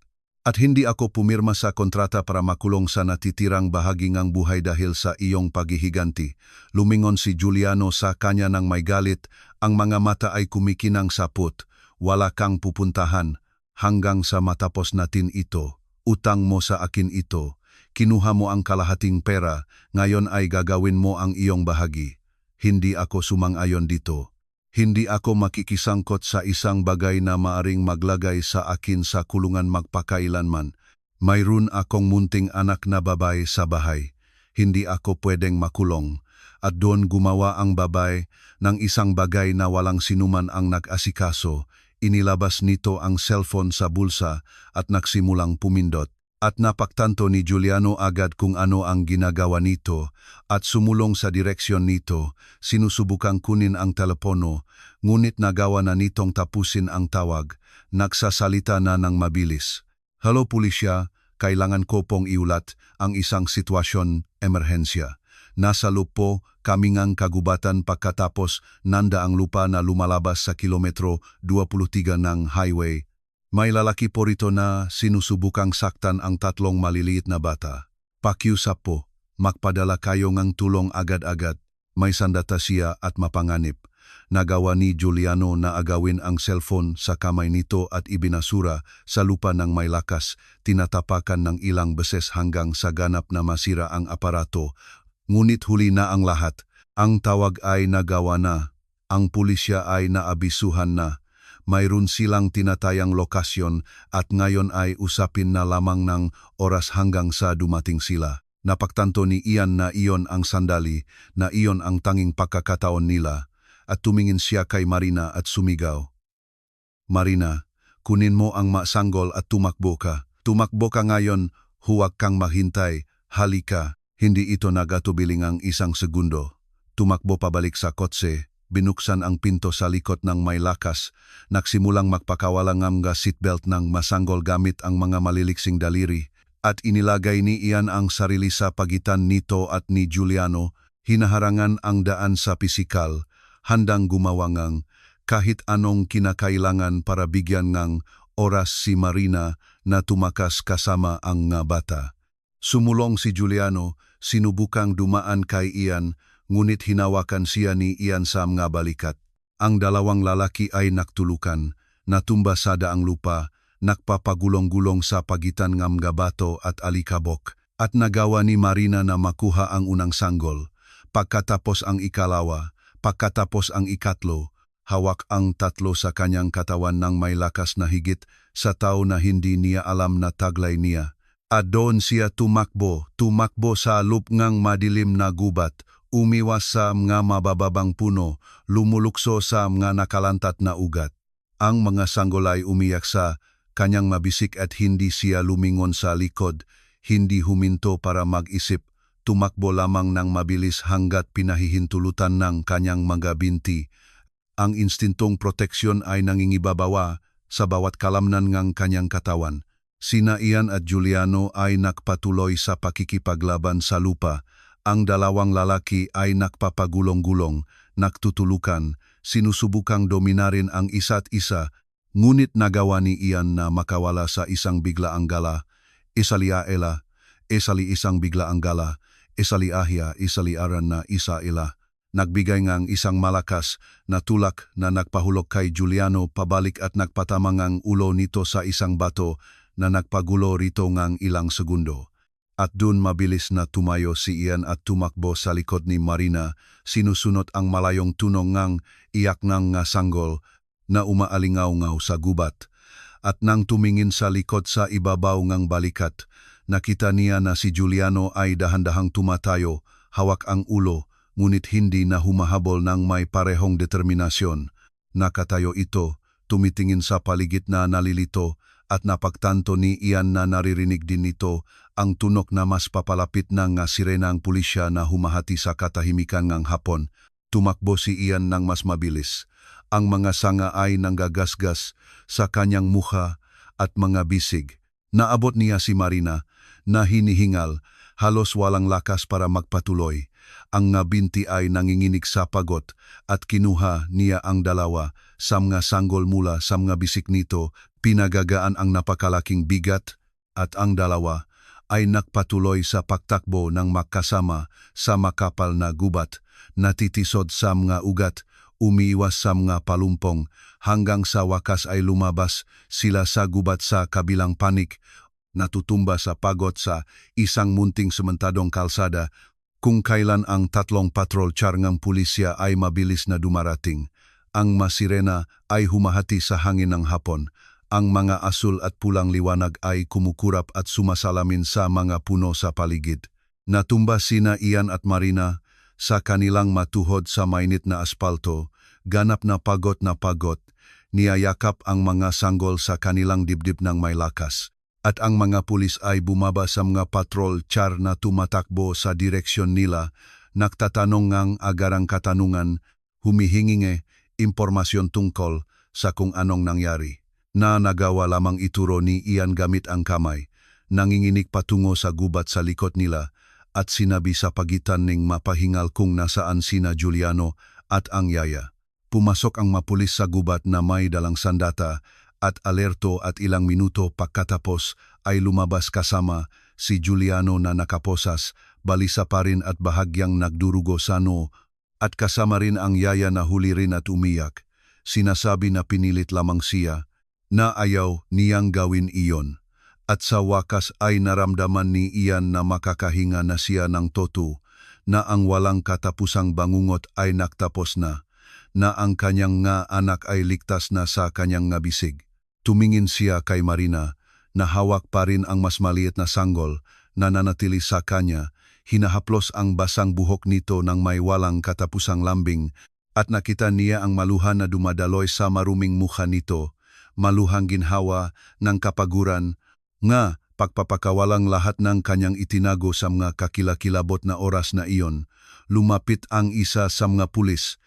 At hindi ako pumirma sa kontrata para makulong sa natitirang bahagi ng buhay dahil sa iyong paghihiganti. Lumingon si Juliano sa kanya ng may galit, ang mga mata ay kumikinang sapot. Wala kang pupuntahan hanggang sa matapos natin ito. Utang mo sa akin ito. Kinuha mo ang kalahating pera, ngayon ay gagawin mo ang iyong bahagi. Hindi ako sumang-ayon dito. Hindi ako makikisangkot sa isang bagay na maaring maglagay sa akin sa kulungan magpakailanman. Mayroon akong munting anak na babae sa bahay. Hindi ako pwedeng makulong. At doon gumawa ang babae ng isang bagay na walang sinuman ang nag-asikaso. Inilabas nito ang cellphone sa bulsa at nagsimulang pumindot. At napaktanto ni Juliano agad kung ano ang ginagawa nito at sumulong sa direksyon nito. Sinusubukang kunin ang telepono, ngunit nagawa na nitong tapusin ang tawag. Nagsasalita na ng mabilis. Hello pulisya, kailangan ko pong iulat ang isang sitwasyon emerhensya. Nasa loob po kami ngang kagubatan pagkatapos nanda ang lupa na lumalabas sa kilometro 23 ng highway. May lalaki po rito na sinusubukang saktan ang tatlong maliliit na bata. Pakiusap po, magpadala kayo ng tulong agad-agad. May sandata siya at mapanganib. Nagawa ni Juliano na agawin ang cellphone sa kamay nito at ibinasura sa lupa ng may lakas, tinatapakan ng ilang beses hanggang sa ganap na masira ang aparato. Ngunit huli na ang lahat. Ang tawag ay nagawa na. Ang pulisya ay naabisuhan na. Mayroon silang tinatayang lokasyon at ngayon ay usapin na lamang ng oras hanggang sa dumating sila. Napagtanto ni Ian na iyon ang sandali, na iyon ang tanging pagkakataon nila, at tumingin siya kay Marina at sumigaw. Marina, kunin mo ang masanggol at tumakbo ka. Tumakbo ka ngayon, huwag kang maghintay, halika. Hindi ito nagatubiling ang isang segundo. Tumakbo pabalik sa kotse, binuksan ang pinto sa likod ng may lakas, nagsimulang magpakawalang ang seatbelt ng masanggol gamit ang mga maliliksing daliri, at inilagay ni Ian ang sarili sa pagitan nito at ni Juliano, hinaharangan ang daan sa pisikal, handang gumawa ng kahit anong kinakailangan para bigyan ng oras si Marina na tumakas kasama ang nga bata. Sumulong si Juliano, sinubukang dumaan kay Ian, ngunit hinawakan siya ni Ian sa mga balikat. Ang dalawang lalaki ay naktulukan, natumba sa daang lupa, nagpapagulong-gulong sa pagitan ng mga bato at alikabok, at nagawa ni Marina na makuha ang unang sanggol. Pagkatapos ang ikalawa, pagkatapos ang ikatlo, hawak ang tatlo sa kanyang katawan ng may lakas na higit sa tao na hindi niya alam na taglay niya. At doon siya tumakbo sa lupngang madilim na gubat, umiwas sa mga mabababang puno, lumulukso sa mga nakalantat na ugat. Ang mga sanggol ay umiyak sa kanyang mabisik at hindi siya lumingon sa likod, hindi huminto para mag-isip, tumakbo lamang ng mabilis hanggat pinahihintulutan ng kanyang mga binti. Ang instintong proteksyon ay nangingibabawa sa bawat kalamnan ng kanyang katawan. Sina Ian at Juliano ay nakpatuloy sa pakikipaglaban sa lupa. Ang dalawang lalaki ay nakpapagulong-gulong, naktutulukan, sinusubukang dominarin ang isa't isa, ngunit nagawa ni Ian na makawala sa isang biglaang gala. Isali aela, isali isang biglaang gala, isali ahya, isali aran na isa ila. Nagbigay ngang isang malakas na tulak na nagpahulog kay Juliano pabalik at nagpatamang ang ulo nito sa isang bato na nagpagulo rito ngang ilang segundo. At dun mabilis na tumayo si Ian at tumakbo sa likod ni Marina, sinusunod ang malayong tunong ngang iyak ng nga sanggol na umaalingaw-ngaw sa gubat. At nang tumingin sa likod sa ibabaw ngang balikat, nakita niya na si Juliano ay dahan-dahang tumatayo, hawak ang ulo, ngunit hindi na humahabol ng may parehong determinasyon. Nakatayo ito, tumitingin sa paligid na nalilito, at napagtanto ni Ian na naririnig din nito ang tunok na mas papalapit na nga sirena ang pulisya na humahati sa katahimikan ng hapon. Tumakbo si Ian ng mas mabilis. Ang mga sanga ay nanggagasgas sa kanyang mukha at mga bisig. Naabot niya si Marina na hinihingal, halos walang lakas para magpatuloy. Ang nga binti ay nanginginig sa pagod at kinuha niya ang dalawa sa mga sanggol mula sa mga bisik nito, pinagagaan ang napakalaking bigat at ang dalawa ay nagpatuloy sa pagtakbo ng magkasama sa makapal na gubat, natitisod sa mga ugat, umiiwas sa mga palumpong, hanggang sa wakas ay lumabas sila sa gubat sa kabilang panik, natutumba sa pagod sa isang munting sementadong kalsada, kung kailan ang tatlong patrol car ng pulisya ay mabilis na dumarating. Ang masirena ay humahati sa hangin ng hapon. Ang mga asul at pulang liwanag ay kumukurap at sumasalamin sa mga puno sa paligid. Natumba sina Ian at Marina sa kanilang matuhod sa mainit na aspalto, ganap na pagod, niyayakap ang mga sanggol sa kanilang dibdib ng may lakas. At ang mga pulis ay bumaba sa mga patrol car na tumatakbo sa direksyon nila, nagtatanong ngang agarang katanungan, humihingi impormasyon tungkol sa kung anong nangyari. Na nagawa lamang ituro ni Ian gamit ang kamay, nanginginig patungo sa gubat sa likod nila, at sinabi sa pagitan ning mapahingal kung nasaan sina Juliano at ang yaya. Pumasok ang mapulis sa gubat na may dalang sandata at alerto at ilang minuto pagkatapos ay lumabas kasama si Juliano na nakaposas, balisa pa rin at bahagyang nagdurugo sa noo at kasama rin ang yaya na huli rin at umiyak. Sinasabi na pinilit lamang siya na ayaw niyang gawin iyon. At sa wakas ay naramdaman ni Ian na makakahinga na siya ng toto, na ang walang katapusang bangungot ay naktapos na ang kanyang nga anak ay ligtas na sa kanyang nga bisig. Tumingin siya kay Marina, na hawak pa rin ang mas maliit na sanggol na nanatili sa kanya, hinahaplos ang basang buhok nito ng may walang katapusang lambing, at nakita niya ang maluhan na dumadaloy sa maruming mukha nito, maluhang ginhawa ng kapaguran, nga pagpapakawalang lahat ng kanyang itinago sa mga kakilakilabot na oras na iyon. Lumapit ang isa sa mga pulis,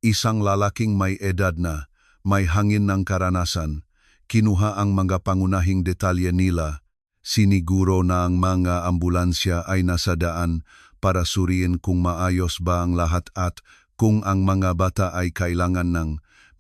isang lalaking may edad na, may hangin ng karanasan. Kinuha ang mga pangunahing detalye nila. Siniguro na ang mga ambulansya ay nasa daan para suriin kung maayos ba ang lahat at kung ang mga bata ay kailangan ng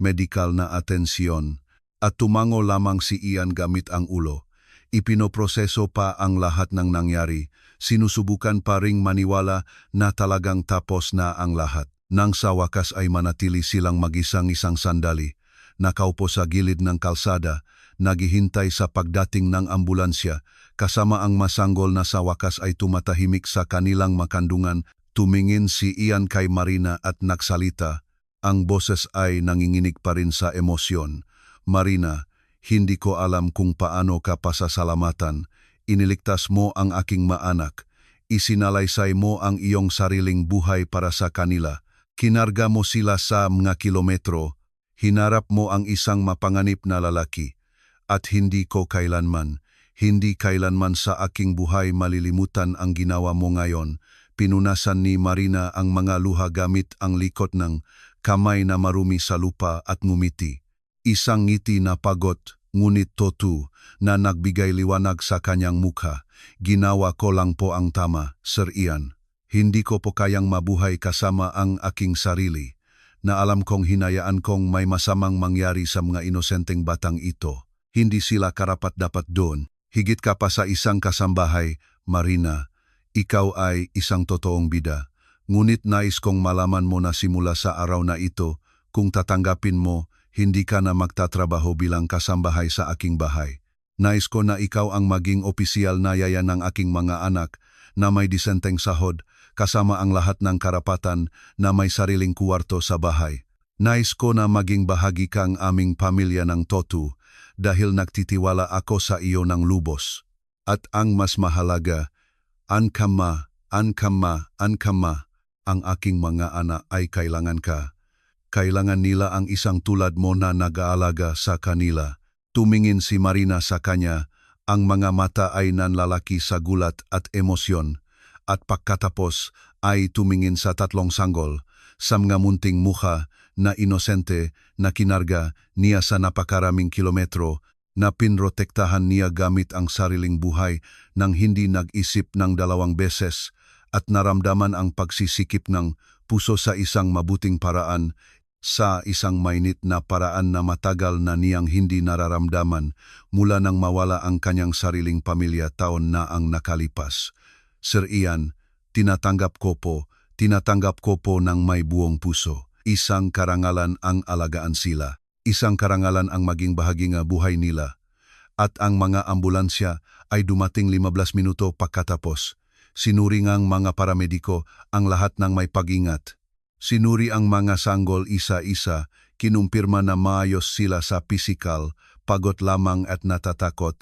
medikal na atensyon. At tumango lamang si Ian gamit ang ulo. Ipinoproseso pa ang lahat ng nangyari. Sinusubukan pa ring maniwala na talagang tapos na ang lahat. Nang sa wakas ay manatili silang mag-isang sandali. Nakaupo sa gilid ng kalsada, naghihintay sa pagdating ng ambulansya, kasama ang masanggol na sa wakas ay tumatahimik sa kanilang makandungan. Tumingin si Ian kay Marina at nagsalita. Ang boses ay nanginginig pa rin sa emosyon. Marina, hindi ko alam kung paano ka pasasalamatan. Iniligtas mo ang aking maanak. Isinalaysay mo ang iyong sariling buhay para sa kanila. Kinarga mo sila sa mga kilometro. Hinarap mo ang isang mapanganib na lalaki. At hindi kailanman sa aking buhay malilimutan ang ginawa mo ngayon. Pinunasan ni Marina ang mga luha gamit ang likot ng kamay na marumi sa lupa at ngumiti. Isang ngiti na pagod, ngunit totu, na nagbigay liwanag sa kanyang mukha. Ginawa ko lang po ang tama, Sir Ian. Hindi ko po kayang mabuhay kasama ang aking sarili, na alam kong hinayaan kong may masamang mangyari sa mga inosenteng batang ito. Hindi sila karapat-dapat doon. Higit ka pa sa isang kasambahay, Marina. Ikaw ay isang totoong bida. Ngunit nais kong malaman mo na simula sa araw na ito, kung tatanggapin mo, hindi ka na magtatrabaho bilang kasambahay sa aking bahay. Nais ko na ikaw ang maging opisyal na yaya ng aking mga anak na may disenteng sahod, kasama ang lahat ng karapatan na may sariling kuwarto sa bahay. Nais ko na maging bahagi kang aming pamilya ng totu dahil nagtitiwala ako sa iyo ng lubos. At ang mas mahalaga, ankama, ang aking mga anak ay kailangan ka. Kailangan nila ang isang tulad mo na nag-aalaga sa kanila. Tumingin si Marina sa kanya, ang mga mata ay nanlalaki sa gulat at emosyon, at pagkatapos ay tumingin sa tatlong sanggol, sa mga munting mukha na inosente na kinarga niya sa napakaraming kilometro, na pinrotektahan niya gamit ang sariling buhay nang hindi nag-isip ng dalawang beses, at naramdaman ang pagsisikip ng puso sa isang mabuting paraan, sa isang mainit na paraan na matagal na niyang hindi nararamdaman mula nang mawala ang kanyang sariling pamilya taon na ang nakalipas. Sir Ian, tinatanggap ko po ng may buong puso. Isang karangalan ang alagaan sila. Isang karangalan ang maging bahagi ng buhay nila. At ang mga ambulansya ay dumating 15 minuto pagkatapos. Sinuri ngang mga paramediko ang lahat ng may pag-ingat. Sinuri ang mga sanggol isa-isa, kinumpirma na maayos sila sa pisikal, pagod lamang at natatakot,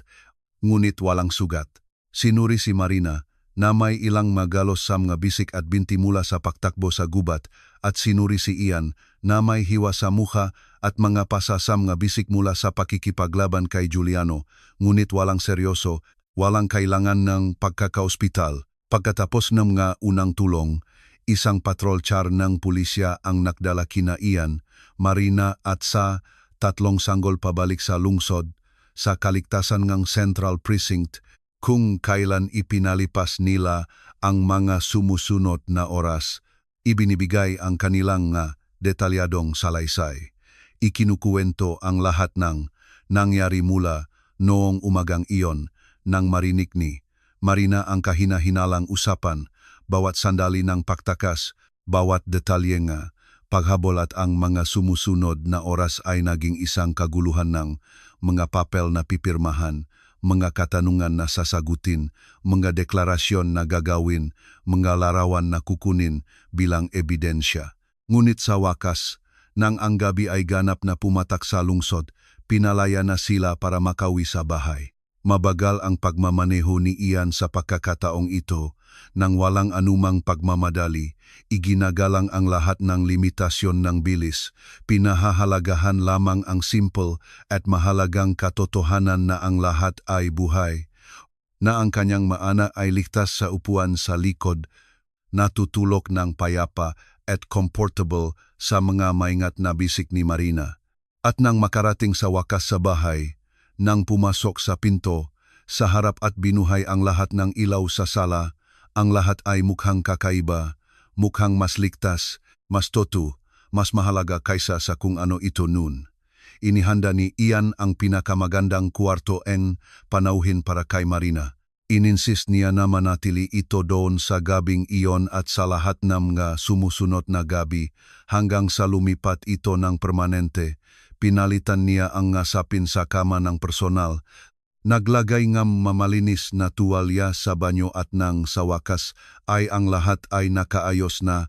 ngunit walang sugat. Sinuri si Marina, na may ilang magalos sa mga bisik at binti mula sa pagtakbo sa gubat, at sinuri si Ian, na may hiwa sa mukha at mga pasa sa mga bisik mula sa pakikipaglaban kay Juliano, ngunit walang seryoso, walang kailangan ng pagkakaospital. Pagkatapos ng mga unang tulong, isang patrol car ng pulisya ang nakdala kina Ian, Marina at sa tatlong sanggol pabalik sa lungsod, sa kaligtasan ng Central Precinct, kung kailan ipinalipas nila ang mga sumusunod na oras. Ibinibigay ang kanilang detalyadong salaysay. Ikinukuwento ang lahat ng nangyari mula noong umagang iyon nang marinig ni Marina ang kahina-hinalang usapan, bawat sandali ng pagtakas, bawat detalye nga, paghabol at ang mga sumusunod na oras ay naging isang kaguluhan ng mga papel na pipirmahan, mga katanungan na sasagutin, mga deklarasyon na gagawin, mga larawan na kukunin bilang ebidensya. Ngunit sa wakas, nang ang gabi ay ganap na pumatak sa lungsod, pinalaya na sila para makauwi sa bahay. Mabagal ang pagmamaneho ni Ian sa pagkakataong ito, nang walang anumang pagmamadali, iginagalang ang lahat ng limitasyon ng bilis, pinahahalagahan lamang ang simple at mahalagang katotohanan na ang lahat ay buhay, na ang kanyang maanak ay ligtas sa upuan sa likod, natutulog ng payapa at comfortable sa mga maingat na bisik ni Marina. At nang makarating sa wakas sa bahay, nang pumasok sa pinto, sa harap at binuhay ang lahat ng ilaw sa sala, ang lahat ay mukhang kakaiba, mukhang mas ligtas, mas totu, mas mahalaga kaysa sa kung ano ito noon. Inihanda ni Ian ang pinakamagandang kwarto en panauhin para kay Marina. Ininsist niya na manatili ito doon sa gabing iyon at sa lahat ng mga sumusunod na gabi hanggang sa lumipat ito ng permanente. Pinalitan niya ang ngasapin sa kama ng personal. Naglagay ng mamalinis na tuwalya sa banyo at nang sa wakas ay ang lahat ay nakaayos na,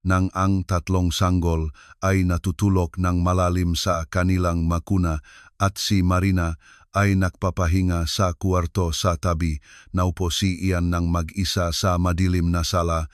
nang ang tatlong sanggol ay natutulog ng malalim sa kanilang makuna at si Marina ay nagpapahinga sa kwarto sa tabi. Naupo si Ian ng mag-isa sa madilim na sala.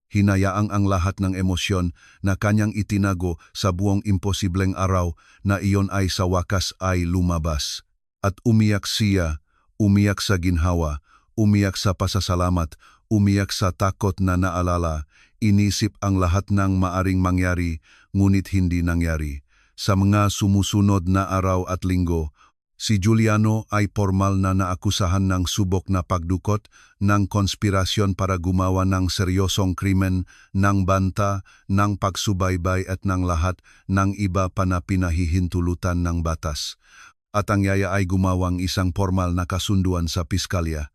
Hinayaang ang lahat ng emosyon na kanyang itinago sa buong imposibleng araw na iyon ay sa wakas ay lumabas. At umiyak siya, umiyak sa ginhawa, umiyak sa pasasalamat, umiyak sa takot na naalala, inisip ang lahat ng maaring mangyari, ngunit hindi nangyari. Sa mga sumusunod na araw at linggo, si Juliano ay formal na naakusahan ng subok na pagdukot, ng konspirasyon para gumawa ng seryosong krimen, ng banta, ng pagsubaybay at ng lahat ng iba pa na pinahihintulutan ng batas. At ang yaya ay gumawang isang formal na kasunduan sa piskalya.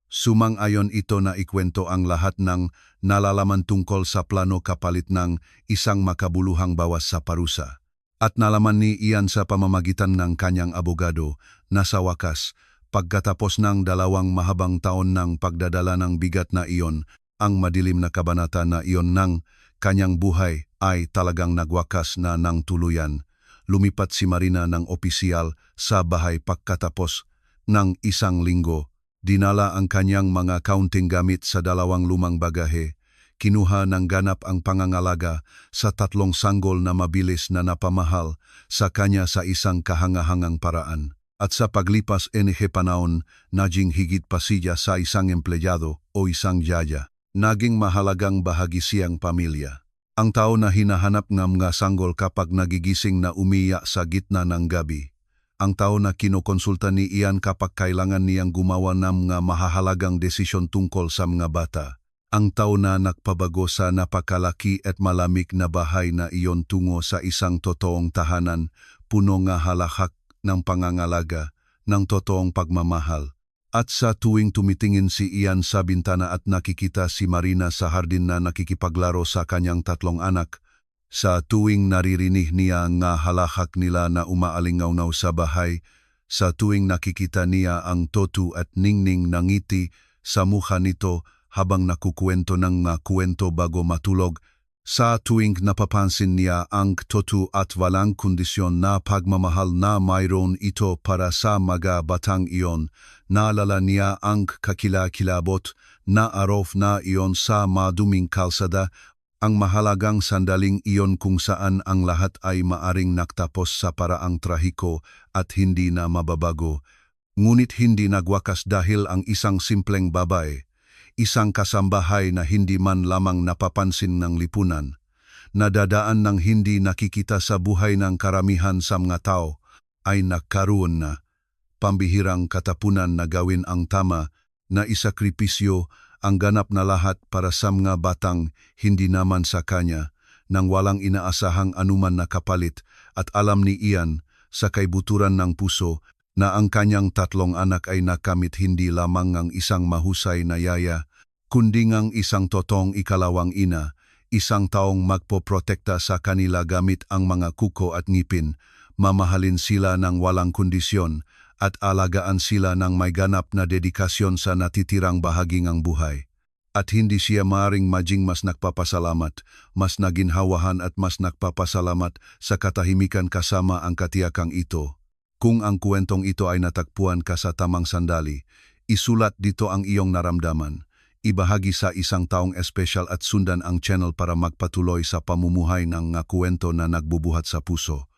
Sumang-ayon ito na ikwento ang lahat ng nalalaman tungkol sa plano kapalit ng isang makabuluhang bawas sa parusa. At nalaman ni Ian sa pamamagitan ng kanyang abogado na sa wakas, pagkatapos ng 2 mahabang taon ng pagdadala ng bigat na iyon, ang madilim na kabanata na iyon ng kanyang buhay ay talagang nagwakas na ng tuluyan. Lumipat si Marina ng opisyal sa bahay pagkatapos ng 1 linggo. Dinala ang kanyang mga counting gamit sa 2 lumang bagahe. Kinuha ng ganap ang pangangalaga sa 3 sanggol na mabilis na napamahal sa kanya sa isang kahangahangang paraan. At sa paglipas panahon, naging higit pa siya sa isang empleyado o isang yaya. Naging mahalagang bahagi siyang pamilya. Ang tao na hinahanap ng mga sanggol kapag nagigising na umiyak sa gitna ng gabi. Ang tao na kinokonsulta ni Ian kapag kailangan niyang gumawa ng mga mahahalagang desisyon tungkol sa mga bata. Ang tao na nagpabago sa napakalaki at malamig na bahay na iyon tungo sa isang totoong tahanan, puno nga halahak ng pangangalaga, ng totoong pagmamahal. At sa tuwing tumitingin si Ian sa bintana at nakikita si Marina sa hardin na nakikipaglaro sa kanyang 3 anak, sa tuwing naririnig niya nga halahak nila na umaalingaw sa bahay, sa tuwing nakikita niya ang totu at ningning na ngiti sa mukha nito, habang nakukwento ng mga kwento bago matulog, sa tuwing napapansin niya ang totu at walang kondisyon na pagmamahal na mayroon ito para sa mga batang iyon, naalala niya ang kakilakilabot na araw na iyon sa maduming kalsada, ang mahalagang sandaling iyon kung saan ang lahat ay maaring naktapos sa paraang trahiko at hindi na mababago. Ngunit hindi nagwakas dahil ang isang simpleng babae, isang kasambahay na hindi man lamang napapansin ng lipunan, nadadaan ng hindi nakikita sa buhay ng karamihan sa mga tao, ay nagkaroon na pambihirang katapunan na gawin ang tama na isakripisyo ang ganap na lahat para sa mga batang hindi naman sa kanya, nang walang inaasahang anuman na kapalit. At alam ni Ian, sa kaibuturan ng puso na ang kanyang 3 anak ay nakamit hindi lamang ng isang mahusay na yaya, kundi ngang isang totoong ikalawang ina, isang taong magpoprotekta sa kanila gamit ang mga kuko at ngipin, mamahalin sila ng walang kondisyon, at alagaan sila ng may ganap na dedikasyon sa natitirang bahagi ng buhay. At hindi siya maaring maging mas nagpapasalamat, mas naginhawahan at mas nagpapasalamat sa katahimikan kasama ang katiyakang ito. Kung ang kwentong ito ay natagpuan ka sa tamang sandali, isulat dito ang iyong naramdaman. Ibahagi sa isang taong espesyal at sundan ang channel para magpatuloy sa pamumuhay ng kwento na nagbubuhat sa puso.